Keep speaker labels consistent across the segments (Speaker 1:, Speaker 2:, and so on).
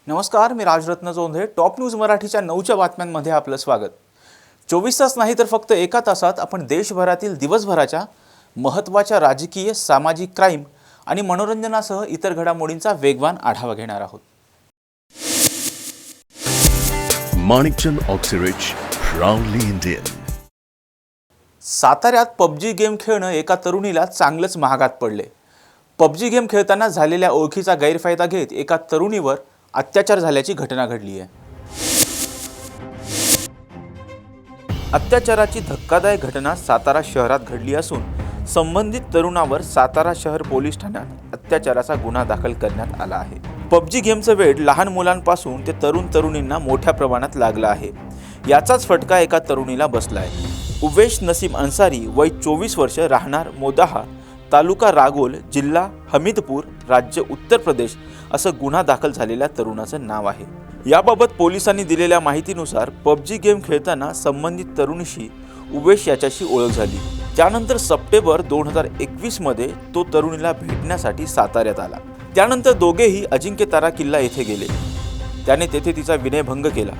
Speaker 1: नमस्कार, मी Rajratna Jondhe. Top news मराठीच्या 9च्या बातम्यांमध्ये आपलं स्वागत. 24 तास नाही तर फक्त एका तासात आपण देशभरातील दिवसभराच्या महत्त्वाच्या राजकीय, सामाजिक, क्राईम आणि मनोरंजनासह इतर घडामोडींचा वेगवान आढावा घेणार आहोत.
Speaker 2: Manikchand Oxyrich, proudly Indian.
Speaker 1: साताऱ्यात पबजी गेम खेळणं एका तरुणीला चांगलंच महागात पडले. पबजी गेम खेळताना झालेल्या ओळखीचा गैरफायदा घेत एका तरुणीवर अत्याचार झाल्याची घटना घडली आहे. अत्याचाराची धक्कादायक घटना सातारा शहरात घडली असून संबंधित तरुणावर सातारा शहर पोलीस ठाण्यात अत्याचाराचा गुन्हा दाखल करण्यात आला आहे. पबजी गेमचं वेड लहान मुलांपासून ते तरुणींना मोठ्या प्रमाणात लागला आहे. याचाच फटका एका तरुणीला बसला आहे. उवेश नसीम अन्सारी, वय 24 वर्ष, राहणार मोदाहा, तालुका रागोल, जिल्हा हमीदपूर, राज्य उत्तर प्रदेश असं गुन्हा दाखल झालेल्या तरुणाचं नाव आहे. याबाबत पोलिसांनी दिलेल्या माहितीनुसार पबजी गेम खेळताना संबंधित तरुणीशी उवेश याच्याशी ओळख झाली. त्यानंतर सप्टेंबर 2021 मध्ये तो तरुणीला भेटण्यासाठी साताऱ्यात आला. त्यानंतर दोघेही अजिंक्यतारा किल्ला येथे गेले. त्याने तेथे तिचा विनयभंग केला.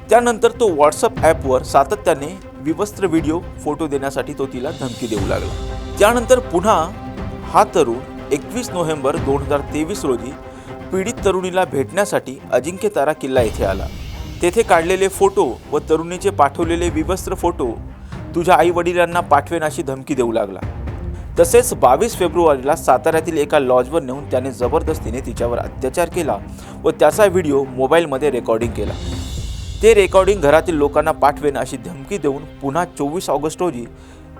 Speaker 1: त्यानंतर तो व्हॉट्सअप ॲपवर सातत्याने विवस्त्र व्हिडिओ, फोटो देण्यासाठी तो तिला धमकी देऊ लागला. त्यानंतर पुन्हा हा तरुण 21 नोव्हेंबर 2023 रोजी पीडित तरुणीला भेटण्यासाठी अजिंक्यतारा किल्ला येथे आला. तेथे काढलेले फोटो व तरुणीचे पाठवलेले विवस्त्र फोटो तुझ्या आईवडिलांना पाठवेन अशी धमकी देऊ लागला. तसेच 22 फेब्रुवारीला साताऱ्यातील एका लॉजवर नेऊन त्याने जबरदस्तीने तिच्यावर अत्याचार केला व त्याचा व्हिडिओ मोबाईलमध्ये रेकॉर्डिंग केला. ते रेकॉर्डिंग घरातील लोकांना पाठवेन अशी धमकी देऊन पुन्हा 24 ऑगस्ट रोजी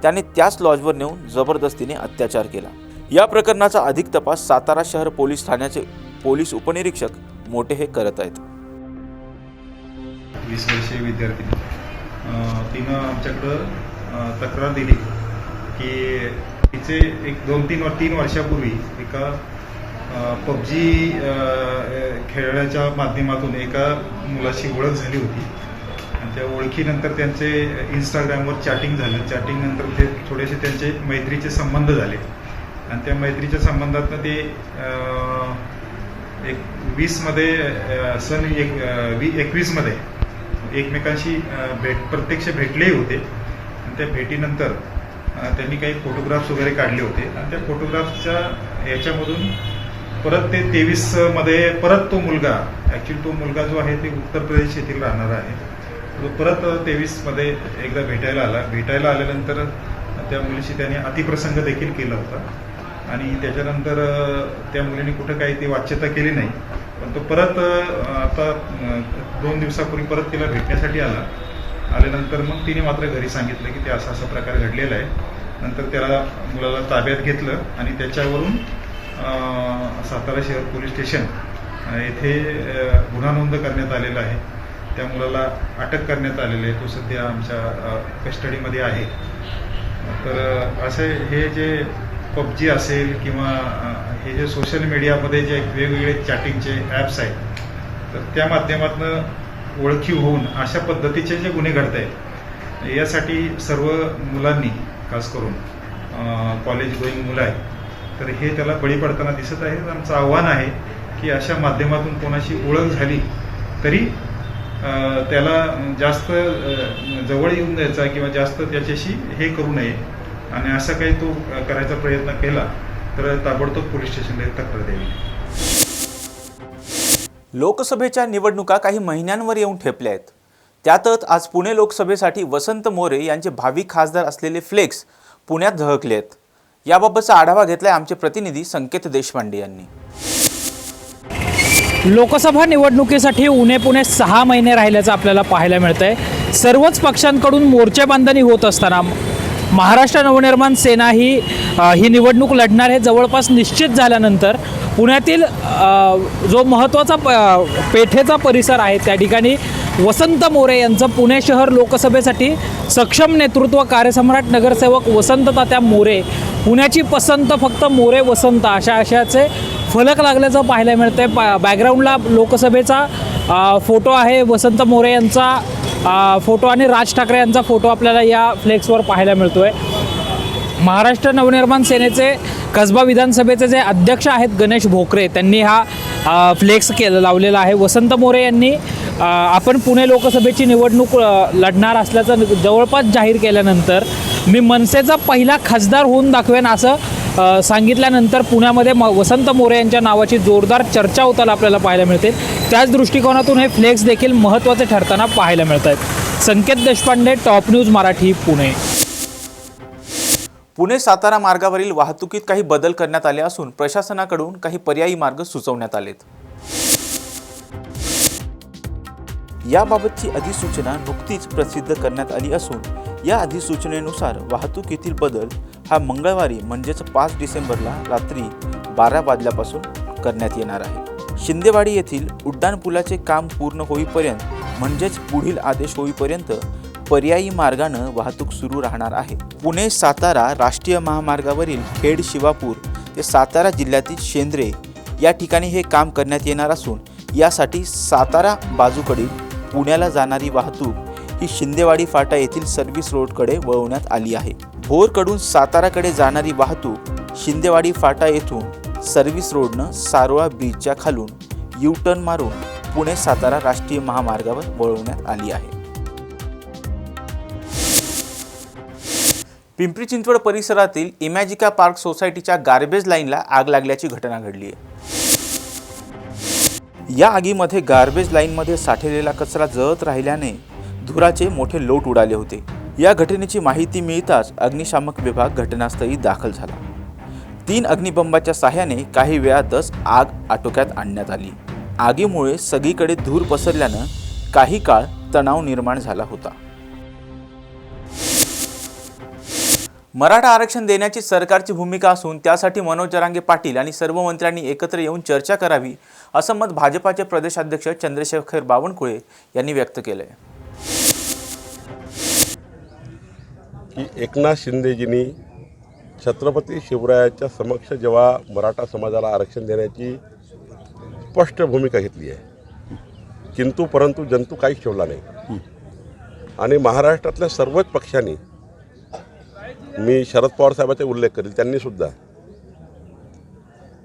Speaker 1: त्याने त्याच लॉजवर नेऊन जबरदस्तीने अत्याचार केला. या प्रकरणाचा अधिक तपास सातारा शहर पोलीस ठाण्याचे पोलीस उपनिरीक्षक मोठे हे करत आहेत.
Speaker 3: 20 वर्षीय विद्यार्थिनी तिनं आमच्याकडं तक्रार दिली की तिचे एक 2-3 वर्षापूर्वी एका पबजी खेळण्याच्या माध्यमातून एका मुलाशी ओळख झाली होती आणि त्या ओळखीनंतर त्यांचे इंस्टाग्रामवर चॅटिंग झालं. चॅटिंगनंतर ते थोडेसे त्यांचे मैत्रीचे संबंध झाले आणि त्या मैत्रीच्या संबंधातनं ते एक 20मध्ये सन 21मध्ये एकमेकांशी प्रत्यक्ष भेटलेही होते आणि त्या भेटीनंतर त्यांनी काही फोटोग्राफ्स वगैरे काढले होते आणि त्या फोटोग्राफ्सच्या याच्यामधून परत ते 23मध्ये परत तो मुलगा, ॲक्च्युली तो मुलगा जो आहे ते उत्तर प्रदेश येथील राहणारा आहे, तो परत 23मध्ये एकदा भेटायला आल्यानंतर त्या मुलीशी त्याने अतिप्रसंग देखील केला होता आणि त्याच्यानंतर त्या मुलीने कुठं काही ती वाच्यता केली नाही. पण तो परत आता 2 दिवसापूर्वी परत तिला भेटण्यासाठी आल्यानंतर मग तिने मात्र घरी सांगितलं की ते असा प्रकार घडलेला आहे. नंतर त्याला मुलाला ताब्यात घेतलं आणि त्याच्यावरून सातारा शहर पोलीस स्टेशन येथे गुन्हा नोंद करण्यात आलेला आहे. त्या मुलाला अटक करण्यात आलेली आहे. तो सध्या आमच्या कस्टडीमध्ये आहे. तर असे हे जे पबजी असेल किंवा हे जे सोशल मीडियामध्ये जे वेगवेगळे चॅटिंगचे ॲप्स आहेत तर त्या माध्यमातून ओळखी होऊन अशा पद्धतीचे जे गुन्हे घडत आहेत यासाठी सर्व मुलांनी, खास करून कॉलेज गोईंग मुलं आहेत तर हे त्याला बळी पडताना दिसत आहे. आमचं आव्हान आहे की अशा माध्यमातून कोणाशी ओळख झाली तरी त्याला जास्त जवळ येऊन द्यायचा किंवा जास्त त्याच्याशी हे करू नये आणि असा काही तो करायचा प्रयत्न केला तर ताबडतोब पोलीस स्टेशनला तक्रार द्यावी.
Speaker 1: लोकसभेच्या निवडणुका काही महिन्यांवर येऊन ठेपल्या आहेत. त्यातच आज पुणे लोकसभेसाठी वसंत मोरे यांचे भावी खासदार असलेले फ्लेक्स पुण्यात झळकले आहेत. याबाबतचा आढावा घेतलाय आमचे प्रतिनिधी संकेत देशपांडे यांनी.
Speaker 4: लोकसभा निवडणुकीसाठी उणे पुणे 6 महिने राहिल्याचं आपल्याला पाहायला मिळतंय. सर्वच पक्षांकडून मोर्चेबांधणी होत असताना महाराष्ट्र नवनिर्माण सेना ही निवडणूक लढणार हे जवळपास निश्चित झाल्यानंतर पुण्यातील जो महत्त्वाचा पेठेचा परिसर आहे त्या ठिकाणी वसंत मोरे यांचं पुणे शहर लोकसभेसाठी सक्षम नेतृत्व, कार्यसम्राट, नगरसेवक वसंत तात्या मोरे, पुण्याची पसंत फक्त मोरे वसंत अशाचे फलक लागल्याचं पाहायला मिळतंय. बॅकग्राऊंडला लोकसभेचा फोटो आहे, वसंत मोरे यांचा फोटो आणि राज ठाकरे यांचा फोटो आपल्याला या फ्लेक्सवर पाहायला मिळतोय. महाराष्ट्र नवनिर्माण सेनेचे कसबा विधानसभेचे जे अध्यक्ष आहेत गणेश भोकरे, त्यांनी हा फ्लेक्स लावलेला आहे. वसंत मोरे यांनी आपण पुणे लोकसभेची निवडणूक लढणार असल्याचं जवळपास जाहीर केल्यानंतर मी मनसेचा पहिला खासदार होऊन दाखवेन असं सांगितल्यानंतर पुण्यामध्ये वसंत मोरे यांच्या नावाची जोरदार चर्चा होताना आपल्याला पाहायला मिळते. त्याच दृष्टिकोनातून हे फ्लेक्स देखील महत्त्वाचे ठरताना पाहायला मिळत आहेत. संकेत देशपांडे, टॉप न्यूज मराठी, पुणे.
Speaker 1: पुणे सातारा मार्गावरील वाहतुकीत काही बदल करण्यात आले असून प्रशासनाकडून काही पर्यायी मार्ग सुचवण्यात आलेत. याबाबतची अधिसूचना नुकतीच प्रसिद्ध करण्यात आली असून या अधिसूचनेनुसार वाहतुकीतील बदल हा मंगळवारी म्हणजेच 5 डिसेंबरला रात्री 12 वाजल्यापासून करण्यात येणार आहे. शिंदेवाडी येथील उड्डाणपुलाचे काम पूर्ण होईपर्यंत म्हणजेच पुढील आदेश होईपर्यंत पर्यायी मार्गानं वाहतूक सुरू राहणार आहे. पुणे सातारा राष्ट्रीय महामार्गावरील खेड शिवापूर ते सातारा जिल्ह्यातील शेंद्रे या ठिकाणी हे काम करण्यात येणार असून यासाठी सातारा बाजूकडील पुण्याला जाणारी वाहतूक ही शिंदेवाडी फाटा येथील सर्व्हिस रोडकडे वळवण्यात आली आहे. भोरकडून साताराकडे जाणारी वाहतूक शिंदेवाडी फाटा येथून सर्व्हिस रोडनं सारोळा ब्रिजच्या खालून यू टर्न मारून पुणे सातारा राष्ट्रीय महामार्गावर वळवण्यात आली आहे. पिंपरी चिंचवड परिसरातील इमॅजिका पार्क सोसायटीच्या गार्बेज लाईनला आग लागल्याची घटना घडली आहे. या आगीमध्ये गार्बेज लाईनमध्ये साठलेला कचरा जळत राहिल्याने धुराचे मोठे लोट उडाले होते. या घटनेची माहिती मिळताच अग्निशामक विभाग घटनास्थळी दाखल झाला. 3 अग्निबंबाच्या साहाय्याने काही वेळातच आग आटोक्यात आणण्यात आली. आगीमुळे सगळीकडे धूर पसरल्यानं काही काळ तणाव निर्माण झाला होता. मराठा आरक्षण देण्याची सरकारची भूमिका असून त्यासाठी मनोज जरांगे पाटील आणि सर्व मंत्र्यांनी एकत्र येऊन चर्चा करावी असं मत भाजपाचे प्रदेशाध्यक्ष चंद्रशेखर बावनकुळे यांनी व्यक्त केलं आहे.
Speaker 5: की एकनाथ शिंदेजींनी छत्रपती शिवरायाच्या समक्ष जेव्हा मराठा समाजाला आरक्षण देण्याची स्पष्ट भूमिका घेतली आहे, किंतु परंतु जंतू काहीच ठेवला नाही. आणि महाराष्ट्रातल्या सर्वच पक्षांनी, मी शरद पवार साहेबांचा उल्लेख करेल, त्यांनीसुद्धा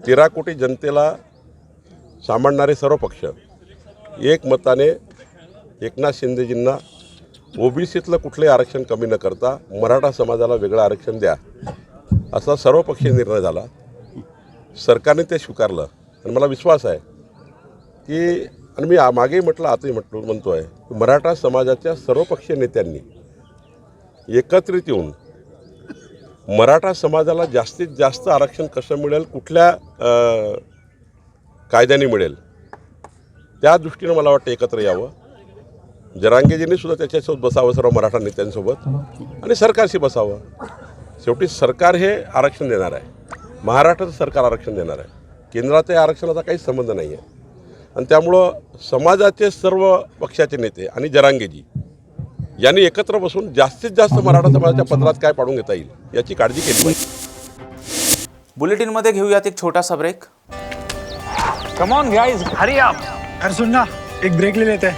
Speaker 5: 13 कोटी जनतेला सांभाळणारे सर्व पक्ष एकमताने एकनाथ शिंदेजींना ओबीसीतलं कुठलंही आरक्षण कमी न करता मराठा समाजाला वेगळं आरक्षण द्या असा सर्वपक्षीय निर्णय झाला. सरकारने ते स्वीकारलं आणि मला विश्वास आहे की, आणि मी मागेही म्हटलं आताही म्हणतो आहे की मराठा समाजाच्या सर्वपक्षीय नेत्यांनी एकत्रित येऊन मराठा समाजाला जास्तीत जास्त आरक्षण कसं मिळेल, कुठल्या कायद्याने मिळेल, त्या दृष्टीनं मला वाटतं एकत्र यावं. जरांगेजींनी सुद्धा त्याच्यासोबत बसावं सर्व मराठा नेत्यांसोबत आणि सरकारशी बसावं. शेवटी सरकार हे आरक्षण देणार आहे, महाराष्ट्राचं सरकार आरक्षण देणार आहे, केंद्राच्या आरक्षणाचा काहीच संबंध नाही आहे. आणि त्यामुळं समाजाचे सर्व पक्षाचे नेते आणि जरांगेजी यांनी एकत्र बसून जास्तीत जास्त मराठा समाजाच्या पदरात काय पाडून घेता येईल याची काळजी केली पाहिजे.
Speaker 1: बुलेटिनमध्ये घेऊयात एक छोटासा break.
Speaker 6: Come on guys, hurry up.
Speaker 7: यार सुन ना, एक ब्रेक ले लेते हैं.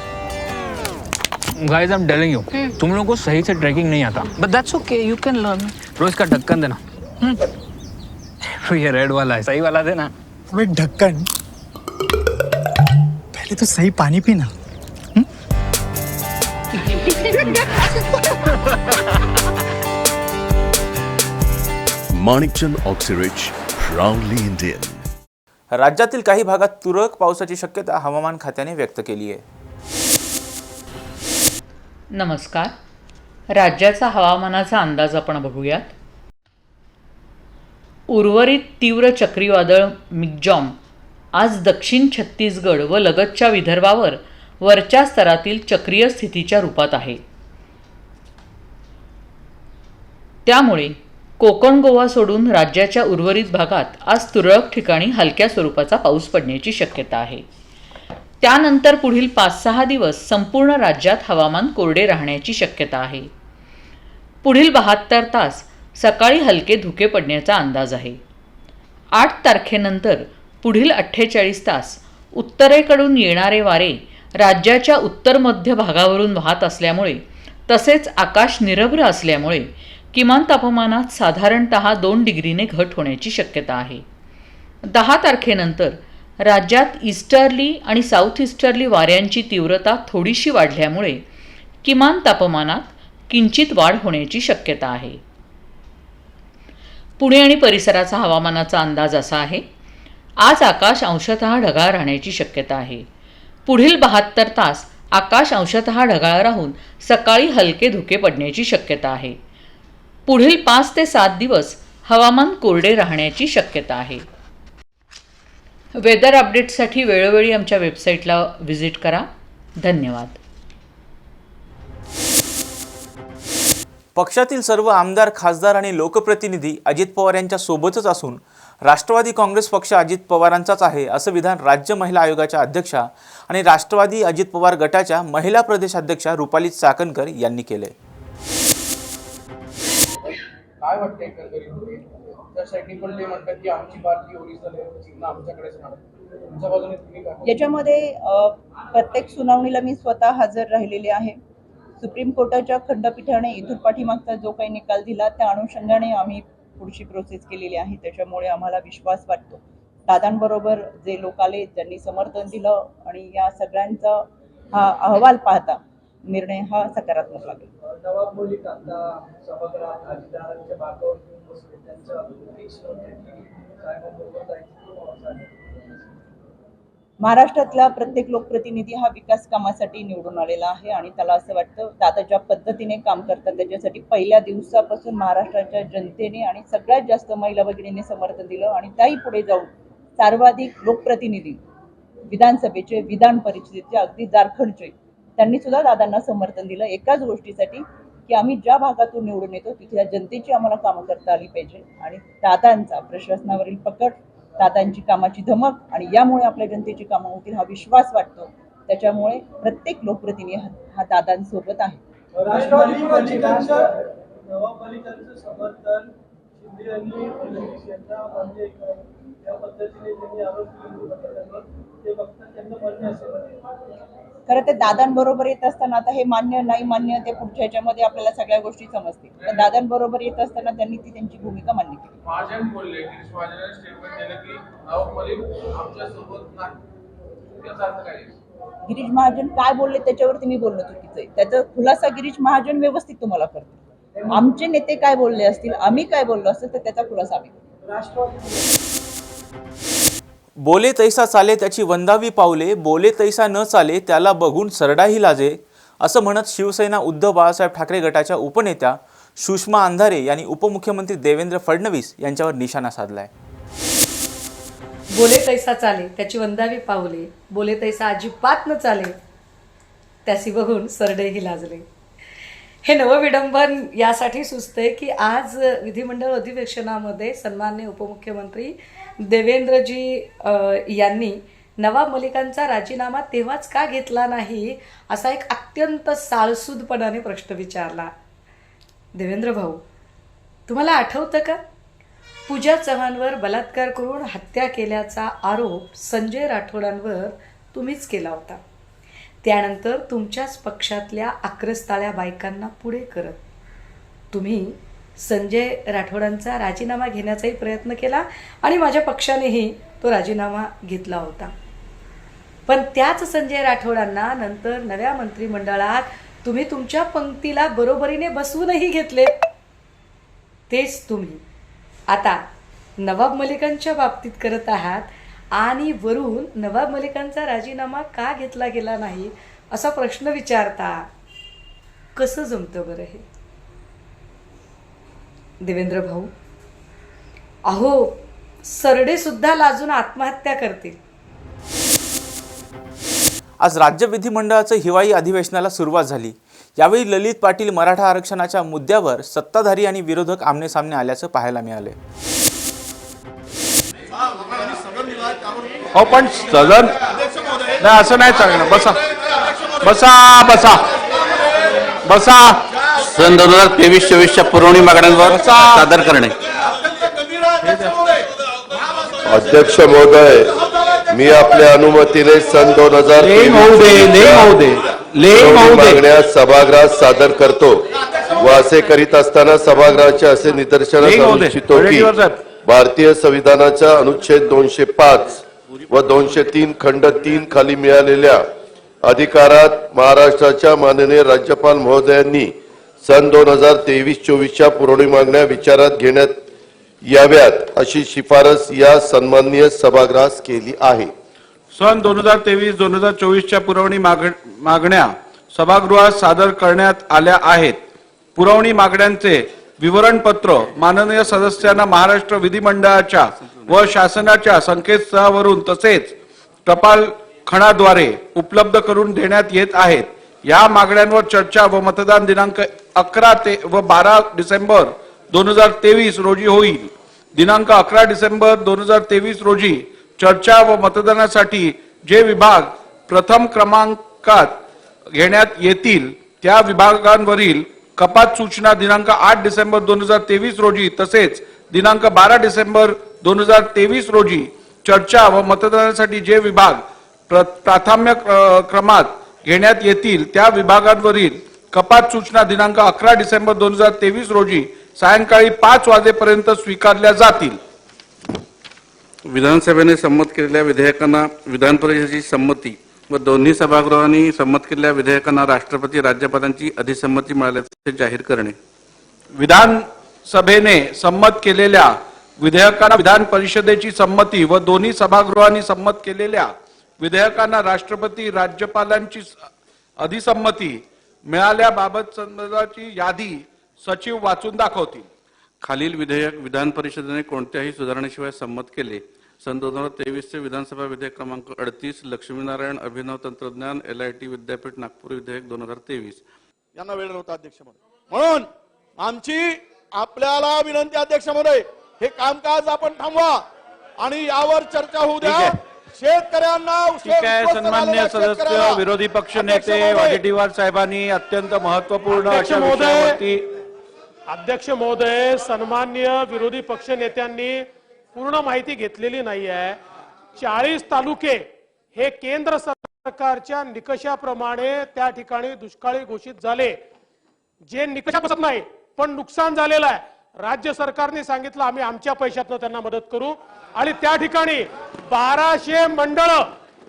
Speaker 6: Guys, I'm telling you, तुम लोगों को सही से ट्रैकिंग नहीं आता.
Speaker 8: But that's okay, you can learn.
Speaker 6: रोज का ढक्कन देना. ये रेड वाला है, सही वाला देना.
Speaker 7: अबे ढक्कन, पहले तो सही पानी पीना.
Speaker 2: Manikchand Oxyrich, proudly Indian.
Speaker 1: राज्यातील काही भागात तुरळक पावसाची शक्यता हवामान खात्याने व्यक्त केली आहे.
Speaker 8: नमस्कार. राज्याचा हवामानाचा अंदाज आपण बघूयात. उर्वरित तीव्र चक्रीवादळ मिग्जॉम आज दक्षिण छत्तीसगड व लगतच्या विदर्भावर वरच्या स्तरातील चक्रीय स्थितीच्या रूपात आहे. त्यामुळे कोकण गोवा सोडून राज्याच्या उर्वरित भागात आज तुरळक ठिकाणी हलक्या स्वरूपाचा पाऊस पडण्याची शक्यता आहे. त्यानंतर पुढील 5-6 दिवस संपूर्ण राज्यात हवामान कोरडे राहण्याची शक्यता आहे. पुढील 72 तास सकाळी हलके धुके पडण्याचा अंदाज आहे. 8 तारखेनंतर पुढील 48 तास उत्तरेकडून येणारे वारे राज्याच्या उत्तर मध्य भागावरून वाहत असल्यामुळे तसेच आकाश निरभ्र असल्यामुळे किमान तापमानात साधारणतः 2 डिग्रीने घट होण्याची शक्यता आहे. 10 तारखेनंतर राज्यात ईस्टर्ली आणि साऊथ ईस्टर्ली वाऱ्यांची तीव्रता थोडीशी वाढल्यामुळे किमान तापमानात किंचित वाढ होण्याची शक्यता आहे. पुणे आणि परिसराचा हवामानाचा अंदाज असा आहे. आज आकाश अंशतः ढगाळ राहण्याची शक्यता आहे. पुढील 72 तास आकाश अंशतः ढगाळ राहून सकाळी हलके धुके पडण्याची शक्यता आहे. पुढील 5 ते 7 दिवस हवामान कोरडे राहण्याची शक्यता आहे. वेदर अपडेट्ससाठी वेळोवेळी आमच्या वेबसाईटला व्हिजिट करा. धन्यवाद.
Speaker 1: पक्षातील सर्व आमदार, खासदार आणि लोकप्रतिनिधी अजित पवार यांच्या सोबतच असून राष्ट्रवादी काँग्रेस पक्ष अजित पवारांचाच आहे असं विधान राज्य महिला आयोगाच्या अध्यक्षा आणि राष्ट्रवादी अजित पवार गटाच्या महिला प्रदेशाध्यक्षा रुपाली चाकणकर यांनी केले.
Speaker 9: काय वाटतंय एकंदरीत त्यासाठी पण ते म्हणतात की आमची पार्टी ओरिजिनल आहे, चिन्ह आमच्याकडेच राहणार. तुमच्या बाजूने तुम्ही काय?
Speaker 10: याच्यामध्ये प्रत्येक सुनावणीला मी स्वतः हजर राहिलेले आहे. सुप्रीम कोर्टाच्या खंडपीठाने इथून पाठीमागचा जो काही निकाल दिला त्या अनुषंगाने आम्ही पुढची प्रोसेस केलेली आहे. त्याच्यामुळे आम्हाला विश्वास वाटतो दादांबरोबर जे लोक आले ज्यांनी समर्थन दिलं आणि या सगळ्यांचा हा अहवाल पाहता निर्णय हा सकारात्मक लागेल.
Speaker 9: नवाब मलिक आता सभागृहात अजितदादांच्या बाकावर घेऊन बसले, त्यांचं
Speaker 10: महाराष्ट्रातला प्रत्येक लोकप्रतिनिधी हा विकास कामासाठी निवडून आलेला आहे आणि त्याला असं वाटतं दादा ज्या पद्धतीने काम करतात त्याच्यासाठी पहिल्या दिवसापासून महाराष्ट्राच्या जनतेने आणि सगळ्यात जास्त महिला भगिनींनी समर्थन दिलं आणि त्याही पुढे जाऊन सर्वाधिक लोकप्रतिनिधी विधानसभेचे, विधान परिषदेचे, अगदी झारखंडचे त्यांनी सुद्धा दादांना समर्थन दिलं एकाच गोष्टीसाठी की आम्ही ज्या भागातून निवडून येतो तिथल्या जनतेची आम्हाला कामं करता आली पाहिजे आणि दादांचा प्रशासनावरील पकड, दादांची कामाची धमक आणि यामुळे आपल्या जनतेची कामं होतील हा विश्वास वाटतो. त्याच्यामुळे प्रत्येक लोकप्रतिनिधी हा दादांसोबत आहे.
Speaker 9: राष्ट्रवादी मलिकांचं नवाब मलिकांचं समर्थन शिंदे यांनी म्हणजे या पद्धतीने त्यांनी आरोप केले ते फक्त त्यांना मान्य असेल.
Speaker 10: खरं ते दादांबरोबर येत असताना आता हे मान्य नाही मान्य ते पुढच्या ह्याच्यामध्ये आपल्याला सगळ्या गोष्टी समजतील. पण दादांबरोबर येत असताना त्यांनी त्यांची भूमिका मान्य केली.
Speaker 9: महाजन बोलले गिरीश महाजनाने स्टेटमेंट दिलं की नवाब मलिक आमच्या सोबत नाही. याचा अर्थ काय?
Speaker 10: गिरीश महाजन काय बोलले त्याच्यावरती मी बोलणं चुकीचं आहे. त्याचा खुलासा गिरीश महाजन व्यवस्थित तुम्हाला करतील. आमचे नेते काय बोलले असतील, आम्ही काय बोललो असेल तर त्याचा खुलासा आम्ही करू.
Speaker 1: बोले तैसा चाले त्याची वंदावी पावले, बोले तैसा न चाले त्याला बघून सरडाही लाजे असं म्हणत शिवसेना उद्धव बाळासाहेब ठाकरे गटाच्या उपनेत्या सुषमा अंधारे यांनी उपमुख्यमंत्री देवेंद्र फडणवीस यांच्यावर निशाणा साधलाय.
Speaker 11: बोले तैसा चाले त्याची वंदावी पावले, बोले तैसा अजिबात न चाले त्याची बघून सरडेही लाजले. हे नवविडंबन यासाठी सुचते की आज विधिमंडळ अधिवेशनामध्ये सन्माननीय उपमुख्यमंत्री देवेंद्रजी यांनी नवाब मलिकांचा राजीनामा तेव्हाच का घेतला नाही असा एक अत्यंत साळसूदपणाने प्रश्न विचारला. देवेंद्र भाऊ, तुम्हाला आठवतं का पूजा चव्हाणवर बलात्कार करून हत्या केल्याचा आरोप संजय राठोडांवर तुम्हीच केला होता. त्यानंतर तुमच्याच पक्षातल्या आक्रस्ताळ्या बायकांना पुढे करत तुम्ही संजय राठोडांचा राजीनामा घेण्याचाही प्रयत्न केला आणि माझ्या पक्षानेही तो राजीनामा घेतला होता. पण त्याच संजय राठोडांना नंतर नव्या मंत्रिमंडळात तुम्ही तुमच्या पंक्तीला बरोबरीने बसवूनही घेतले. तेच तुम्ही आता नवाब मलिकांच्या बाबतीत करत आहात आणि वरून नवाब मलिकांचा राजीनामा का घेतला गेला नाही असा प्रश्न विचारता. कसं जमतं बरं हे? देवेंद्र भाऊ, अहो सरडे सुद्धा लाजून आत्महत्या करतील.
Speaker 1: आज राज्य विधिमंडळाचं हिवाळी अधिवेशनाला सुरुवात झाली. यावेळी ललित पाटील मराठा आरक्षणाच्या मुद्द्यावर सत्ताधारी आणि विरोधक आमनेसामने आल्याचं पाहायला मिळाले.
Speaker 12: हो पण सदन नाही असं नाही चालणार. बसा बसा बसा बसा.
Speaker 13: सन 2023-24च्या पुरवणी मागण्यांवर सादर करणे.
Speaker 5: अध्यक्ष महोदय, मी आपल्या अनुमतीने सन 2023 मागण्या सभागृहात सादर करतो व असे करीत असताना सभागृहाचे असे निदर्शनास आणू इच्छितो की भारतीय संविधानाच्या अनुच्छेद 205
Speaker 14: व 203 खंड 3 खाली मिळालेल्या अधिकारात महाराष्ट्राच्या माननीय राज्यपाल महोदयांनी सन 2023-24च्या पुरवणी मागण्या विचारात घेण्यात याव्यात अशी शिफारस या सन्माननीय सभागृहास केली आहे.
Speaker 12: सन 2023-2024च्या पुरवणी मागण्या सभागृहात सादर करण्यात आल्या आहेत. पुरवणी मागण्यांचे विवरणपत्र माननीय सदस्यांना महाराष्ट्र विधिमंडळाच्या व शासनाच्या संकेतस्थळावरून तसेच टपाल खणाद्वारे उपलब्ध करून देण्यात येत आहेत. या मागण्यांवर चर्चा व मतदान दिनांक 11 व 12 डिसेंबर 2023 रोजी होईल. दिनांक 11 डिसेंबर 2023 रोजी चर्चा व मतदानासाठी जे विभाग प्रथम क्रमांकात घेण्यात येतील त्या विभागांवरील कपात सूचना दिनांक 8 डिसेंबर 2023 रोजी तसेच दिनांक 12 डिसेंबर 2023 रोजी चर्चा व मतदानासाठी जे विभाग प्राथम्य क्रमात घेण्यात येतील त्या विभागांवरील कपात सूचना दिनांक 11 डिसेंबर 2023 रोजी सायंकाळी 5 वाजेपर्यंत स्वीकारल्या जातील.
Speaker 13: विधानसभेने संमत केलेल्या विधेयकांना विधान परिषदेची संमती व दोन्ही सभागृहांनी संमत केलेल्या विधेयकांना राष्ट्रपती राज्यपालांची अधिसंमती मिळाल्याचे जाहीर करणे.
Speaker 12: विधानसभेने संमत केलेल्या विधेयकांना विधान परिषदेची संमती व दोन्ही सभागृहांनी संमत केलेल्या विधेयकांना राष्ट्रपती राज्यपालांची अधिसंमती मिळाल्याबाबत संदर्भाची यादी सचिव वाचून दाखवतील.
Speaker 13: खालील विधेयक विधान परिषदेने कोणत्याही सुधारणेशिवाय संमत केले. सन 2023 चे विधानसभा विधेयक क्रमांक 38 लक्ष्मीनारायण अभिनव तंत्रज्ञान LIT विद्यापीठ नागपूर विधेयक 2023.
Speaker 15: यांना वेळ होता अध्यक्ष महोदय. म्हणून आमची आपल्याला विनंती अध्यक्ष महोदय, हे कामकाज आपण थांबवा आणि यावर चर्चा होऊ द्या. शेतकऱ्यांना
Speaker 12: ठीक आहे. सन्माननीय सदस्य विरोधी पक्ष नेते वडेट्टीवार साहेबांनी अत्यंत महत्वपूर्ण अशा विषयावरती
Speaker 9: अध्यक्ष महोदय, सन्मान्य विरोधी पक्ष नेत्यांनी पूर्ण माहिती घेतलेली नाही आहे. 40 तालुके हे केंद्र सरकारच्या निकषाप्रमाणे त्या ठिकाणी दुष्काळी घोषित झाले. जे निकषापासून नाही पण नुकसान झालेलं आहे. राज्य सरकारने सांगितलं आम्ही आमच्या पैशातनं त्यांना मदत करू आणि त्या ठिकाणी 1200 मंडळ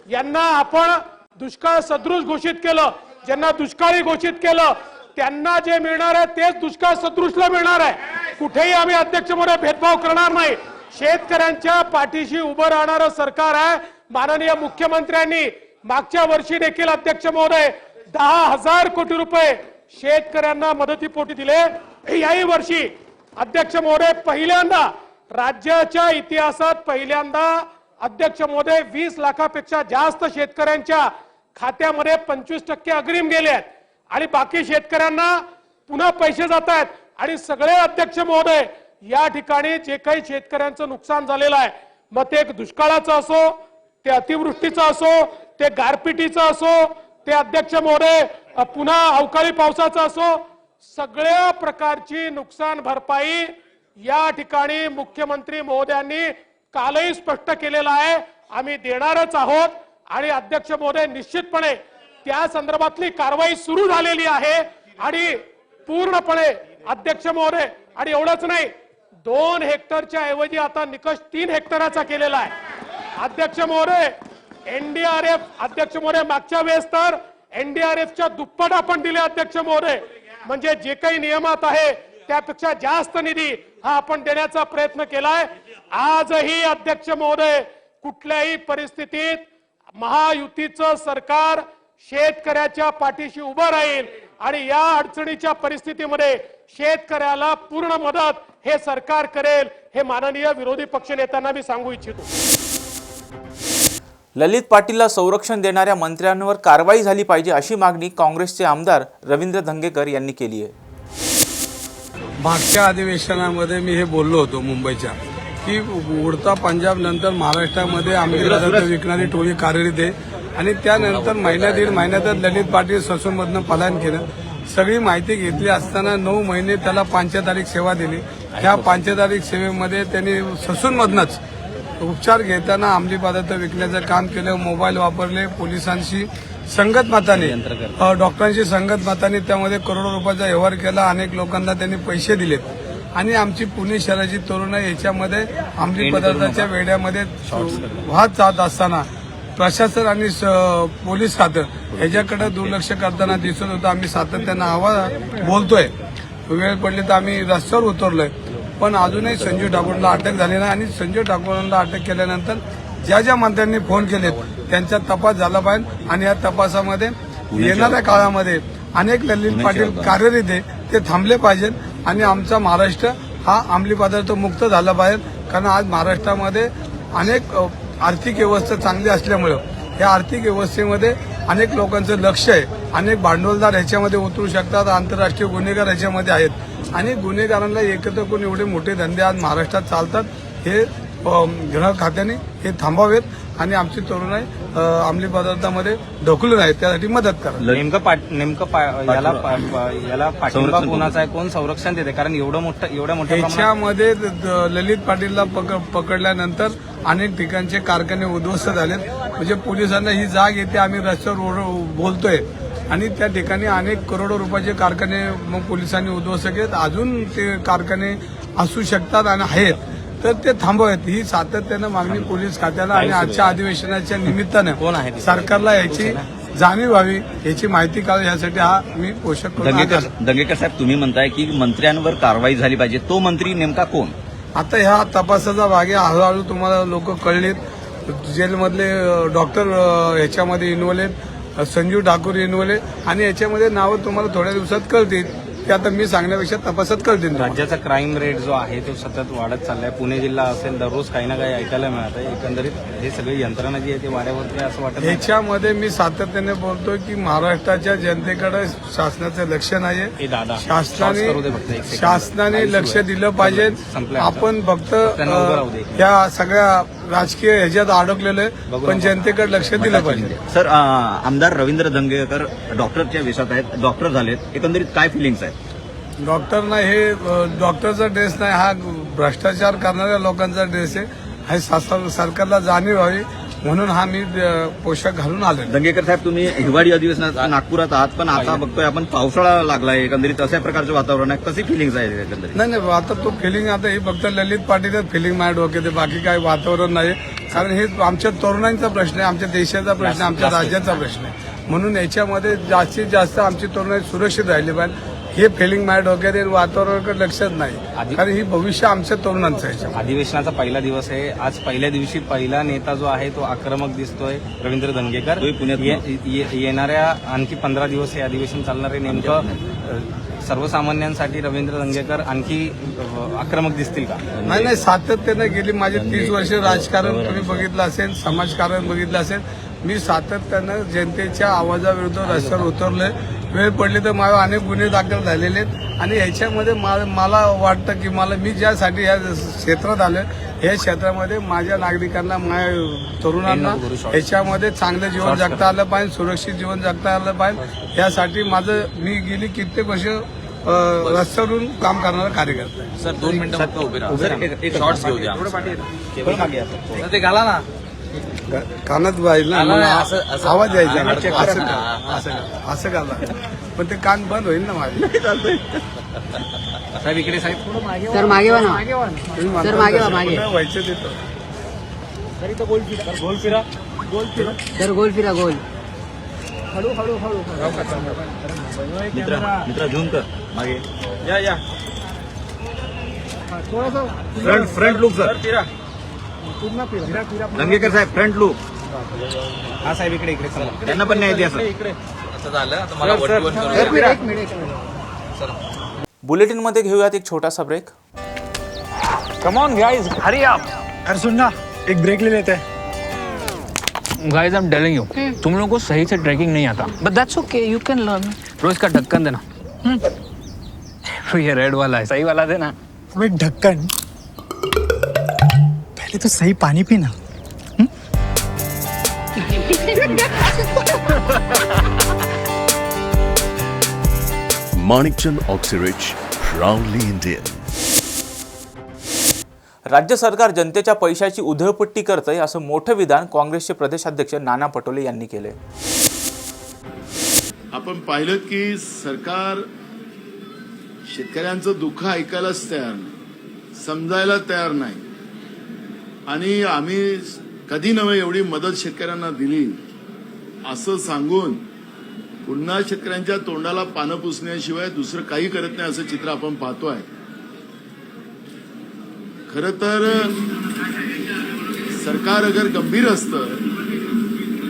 Speaker 9: यांना आपण दुष्काळ सदृश घोषित केलं. ज्यांना दुष्काळी घोषित केलं त्यांना जे मिळणार आहे तेच दुष्काळ सदृशला मिळणार आहे. कुठेही आम्ही अध्यक्ष महोदय भेदभाव करणार नाही. शेतकऱ्यांच्या पाठीशी उभं राहणारं सरकार आहे. माननीय मुख्यमंत्र्यांनी मागच्या वर्षी देखील अध्यक्ष महोदय 10,000 कोटी रुपये शेतकऱ्यांना मदतीपोटी दिले. याही वर्षी अध्यक्ष महोदय पहिल्यांदा राज्याच्या इतिहासात पहिल्यांदा अध्यक्ष महोदय 20 लाखापेक्षा जास्त शेतकऱ्यांच्या खात्यामध्ये 25% अग्रिम गेले आहेत आणि बाकी शेतकऱ्यांना पुन्हा पैसे जात आहेत. आणि सगळे अध्यक्ष महोदय या ठिकाणी जे काही शेतकऱ्यांचं नुकसान झालेलं आहे, मग ते दुष्काळाचं असो, ते अतिवृष्टीचं असो, ते गारपिटीचं असो, ते अध्यक्ष महोदय पुन्हा अवकाळी पावसाचं असो, सगळ्या प्रकारची नुकसान भरपाई या ठिकाणी मुख्यमंत्री महोदयांनी कालही स्पष्ट केलेलं आहे. आम्ही देणारच आहोत आणि अध्यक्ष महोदय निश्चितपणे त्या संदर्भातली कारवाई सुरू झालेली आहे आणि पूर्णपणे अध्यक्ष महोदय. आणि एवढंच नाही, 2 हेक्टरच्या ऐवजी आता निकष 3 हेक्टराचा केलेला आहे. अध्यक्ष महोदय NDRF अध्यक्ष महोदय मागच्या वेळेस तर NDRFच्या दुप्पट आपण दिले अध्यक्ष महोदय. म्हणजे जे काही नियमात आहे त्यापेक्षा जास्त निधी हा आपण देण्याचा प्रयत्न केलाय. आजही अध्यक्ष महोदय कुठल्याही परिस्थितीत महायुतीचं सरकार शेतकऱ्याच्या पाठीशी उभं राहील आणि या अडचणीच्या परिस्थितीमध्ये शेतकऱ्याला पूर्ण मदत हे सरकार करेल, हे माननीय विरोधी पक्षनेत्यांना मी सांगू इच्छितो.
Speaker 1: ललित पाटीलला संरक्षण देणाऱ्या मंत्र्यांवर कारवाई झाली पाहिजे अशी मागणी काँग्रेसचे आमदार रवींद्र धंगेकर यांनी केली आहे.
Speaker 16: मागच्या अधिवेशनामध्ये मी हे बोललो होतो मुंबईच्या की उडता पंजाब नंतर महाराष्ट्रामध्ये आंबे पदार्थ विकणारी टोळी कार्यरत आहे आणि त्यानंतर महिना दीड महिन्यातच ललित पाटील ससूनमधनं पलायन केलं. सगळी माहिती घेतली असताना 9 महिने त्याला पंचतारीख सेवा दिली. ह्या पंचतारीख सेवेमध्ये त्यांनी ससूनमधनंच उपचार घेताना अंमली पदार्थ विकण्याचं काम केलं. मोबाईल वापरले, पोलिसांशी संगत मताने डॉक्टरांशी संगत मताने त्यामध्ये करोडो रुपयाचा व्यवहार केला. अनेक लोकांना त्यांनी पैसे दिलेत आणि आमची पुणे शहराची तरुणाई याच्यामध्ये अंमली पदार्थाच्या वेड्यामध्ये वाहत जात असताना प्रशासन आणि पोलीस खातं ह्याच्याकडे दुर्लक्ष करताना दिसत होतं. आम्ही सातत्यानं आवाज बोलतोय, वेळ पडली तर आम्ही रस्त्यावर उतरलोय, पण अजूनही संजू ठाकूरला अटक झाली नाही. आणि संजू ठाकूरला अटक केल्यानंतर ज्या ज्या मंत्र्यांनी फोन केलेत त्यांचा तपास झाला पाहिजे. आणि या तपासामध्ये येणाऱ्या काळामध्ये अनेक ललित पाटील कार्यरत आहे ते थांबले पाहिजेत आणि आमचा महाराष्ट्र हा अंमली पदार्थ मुक्त झाला पाहिजे. कारण आज महाराष्ट्रामध्ये अनेक आर्थिक व्यवस्था चांगली असल्यामुळं या आर्थिक व्यवस्थेमध्ये अनेक लोकांचं लक्ष आहे. अनेक भांडवलदार ह्याच्यामध्ये उतरू शकतात, आंतरराष्ट्रीय गुन्हेगार ह्याच्यामध्ये आहेत आणि गुन्हेगारांना एकत्र करून एवढे मोठे धंदे आज महाराष्ट्रात चालतात. हे गृह खात्याने हे थांबावेत आणि आमची तरुणाई अंमली पदार्थामध्ये ढकलून आहे त्यासाठी मदत करा.
Speaker 6: याला पाठिंबा कोणाचा आहे, कोण संरक्षण देते? कारण एवढ्या मोठ्या
Speaker 16: याच्यामध्ये ललित पाटीलला पकडल्यानंतर अनेक ठिकाणचे कारखाने उद्ध्वस्त झालेत. म्हणजे पोलिसांना ही जाग येते, आम्ही रस्त्यावर बोलतोय आणि त्या ठिकाणी अनेक करोडो रुपयाचे कारखाने मग पोलिसांनी उद्ध्वस्त केलेत. अजून ते कारखाने असू शकतात आणि आहेत तर ते थांबवावेत ही सातत्यानं मागणी पोलीस खात्याला आणि आजच्या अधिवेशनाच्या निमित्तानं सरकारला याची जाणीव व्हावी, याची माहिती काढावी, यासाठी हा मी पोषक
Speaker 17: दंगेकर साहेब, तुम्ही म्हणताय की मंत्र्यांवर कारवाई झाली पाहिजे, तो मंत्री नेमका कोण?
Speaker 16: आता ह्या तपासाचा भाग आहे. हळूहळू तुम्हाला लोक कळलेत. जेलमधले डॉक्टर ह्याच्यामध्ये इन्व्हॉल्व आहेत, संजू ठाकूर इन्व्हॉल्व आहे आणि याच्यामध्ये नावं तुम्हाला थोड्या दिवसात कळतील. ते आता मी सांगण्यापेक्षा तपासात कळतील.
Speaker 6: राज्याचा क्राईम रेट जो आहे तो सतत वाढत चाललाय. पुणे जिल्हा असेल, दररोज काही ना काही ऐकायला मिळत आहे. एकंदरीत हे सगळी यंत्रणा जी आहे ती वाऱ्यावरती असं वाटत नाही.
Speaker 16: ह्याच्यामध्ये मी सातत्याने बोलतोय की महाराष्ट्राच्या जनतेकडे शासनाचं लक्ष नाहीये. शासनाने लक्ष दिलं पाहिजे. आपण फक्त या सगळ्या राजकीय ह्याच्यात अडकलेलं आहे, पण जनतेकडे लक्ष दिलं पाहिजे.
Speaker 17: सर, आमदार रवींद्र दंगेकर डॉक्टरच्या वेशात आहेत, डॉक्टर झालेत, एकंदरीत काय फिलिंग्स आहेत?
Speaker 16: डॉक्टरना हे डॉक्टरचा ड्रेस नाही, हा भ्रष्टाचार करणाऱ्या लोकांचा ड्रेस आहे. हे सरकारला जाणीव व्हावी म्हणून हा मी पोशाख घालून आलो.
Speaker 17: दंगेकर साहेब, तुम्ही हिवाळी अधिवेशनात नागपुरात आहात, पण आता बघतोय आपण पावसाळा लागलाय, एकंदरीत अशा प्रकारचं वातावरण आहे. कशी फिलिंग्स आहे एकंदरीत?
Speaker 16: नाही, आता तो फिलिंग आता ही फक्त ललित पाटीलच फिलिंग माझ्या डोक्यात, बाकी काही वातावरण नाही. कारण हे आमच्या तरुणांचा प्रश्न आहे, आमच्या देशाचा प्रश्न आहे, आमच्या राज्याचा प्रश्न आहे. म्हणून याच्यामध्ये जास्तीत जास्त आमची तरुणाई सुरक्षित राहिली पाहिजे. हे फिलिंग माझ्या डोक्यात येईल, वातावरणाकडे लक्षच नाही. कारण ही भविष्य आमच्या तरुणांचं आहे.
Speaker 6: अधिवेशनाचा पहिला दिवस आहे. आज पहिल्या दिवशी पहिला नेता जो आहे तो आक्रमक दिसतोय, रवींद्र दंगेकर. येणाऱ्या आणखी 15 दिवस हे अधिवेशन चालणार आहे. नेमकं सर्वसामान्यांसाठी रवींद्र दंगेकर आणखी आक्रमक दिसतील का?
Speaker 16: नाही, सातत्यानं गेली माझी 30 वर्ष राजकारण तुम्ही बघितलं असेल, समाजकारण बघितलं असेल. मी सातत्यानं जनतेच्या आवाजाविरुद्ध रस्त्यावर उतरलोय. वेळ पडली तर माझ्यावर अनेक गुन्हे दाखल झालेले आहेत आणि ह्याच्यामध्ये मला वाटतं की मी ज्यासाठी या क्षेत्रात आलोय, या क्षेत्रामध्ये माझ्या नागरिकांना, माझ्या तरुणांना ह्याच्यामध्ये चांगलं जीवन जगता आलं पाहिजे, सुरक्षित जीवन जगता आलं पाहिजे. यासाठी मी गेली कित्येक वर्ष रस्त्यावरून काम करणारा कार्यकर्ता आहे.
Speaker 6: सर, 2 मिनिटं फक्त उभे राहा. शॉर्ट्स घेऊ द्या. ते घाला ना,
Speaker 16: कानात पाहिजे ना, आवाज यायचा. असं घाला, पण ते कान बंद होईल ना माझे.
Speaker 6: साहेब इकडे, साहेब
Speaker 11: सर मागे वा ना, सर मागे वा, मागे
Speaker 16: व्हायचं तिथं.
Speaker 11: सर गोल फिरा, गोल.
Speaker 17: मित्र झूम कर मागे.
Speaker 6: या
Speaker 17: फ्रंट लुक सर. दंगेकर साहेब, फ्रंट लुक.
Speaker 6: हा साहेब इकडे चला.
Speaker 17: त्यांना पण न्याय द्या सर.
Speaker 6: असं झालं आता मला
Speaker 1: बुलेटिनमध्ये घेऊयात एक छोटासा break.
Speaker 6: Come on guys, hurry up.
Speaker 7: अरे सुन ना, एक ब्रेक ले लेते हैं.
Speaker 6: Guys, I am telling you, तुम लोगों को सही से ट्रैकिंग नहीं आता.
Speaker 11: But that's okay, you can learn.
Speaker 6: रोज का ढक्कन देना. ये रेड वाला है, सही वाला देना.
Speaker 7: अबे ढक्कन, पहले तो सही पानी पीना.
Speaker 2: Manikchand Oxyrich, proudly Indian.
Speaker 1: राज्य सरकार जनतेच्या पैशाची उधळपट्टी करतंय असं मोठं विधान काँग्रेसचे प्रदेशाध्यक्ष नाना पटोले यांनी केले.
Speaker 18: आपण पाहिलं की सरकार
Speaker 15: शेतकऱ्यांचं दुःख ऐकायलाच तयार नाही, समजायला तयार नाही. आणि आम्ही कधी नव्हे एवढी मदत शेतकऱ्यांना दिली असं सांगून पुन्हा शेतकऱ्यांच्या तोंडाला पानं पुसण्याशिवाय दुसरं काही करत नाही असं चित्र आपण पाहतोय. खरं तर सरकार अगर गंभीर असतं,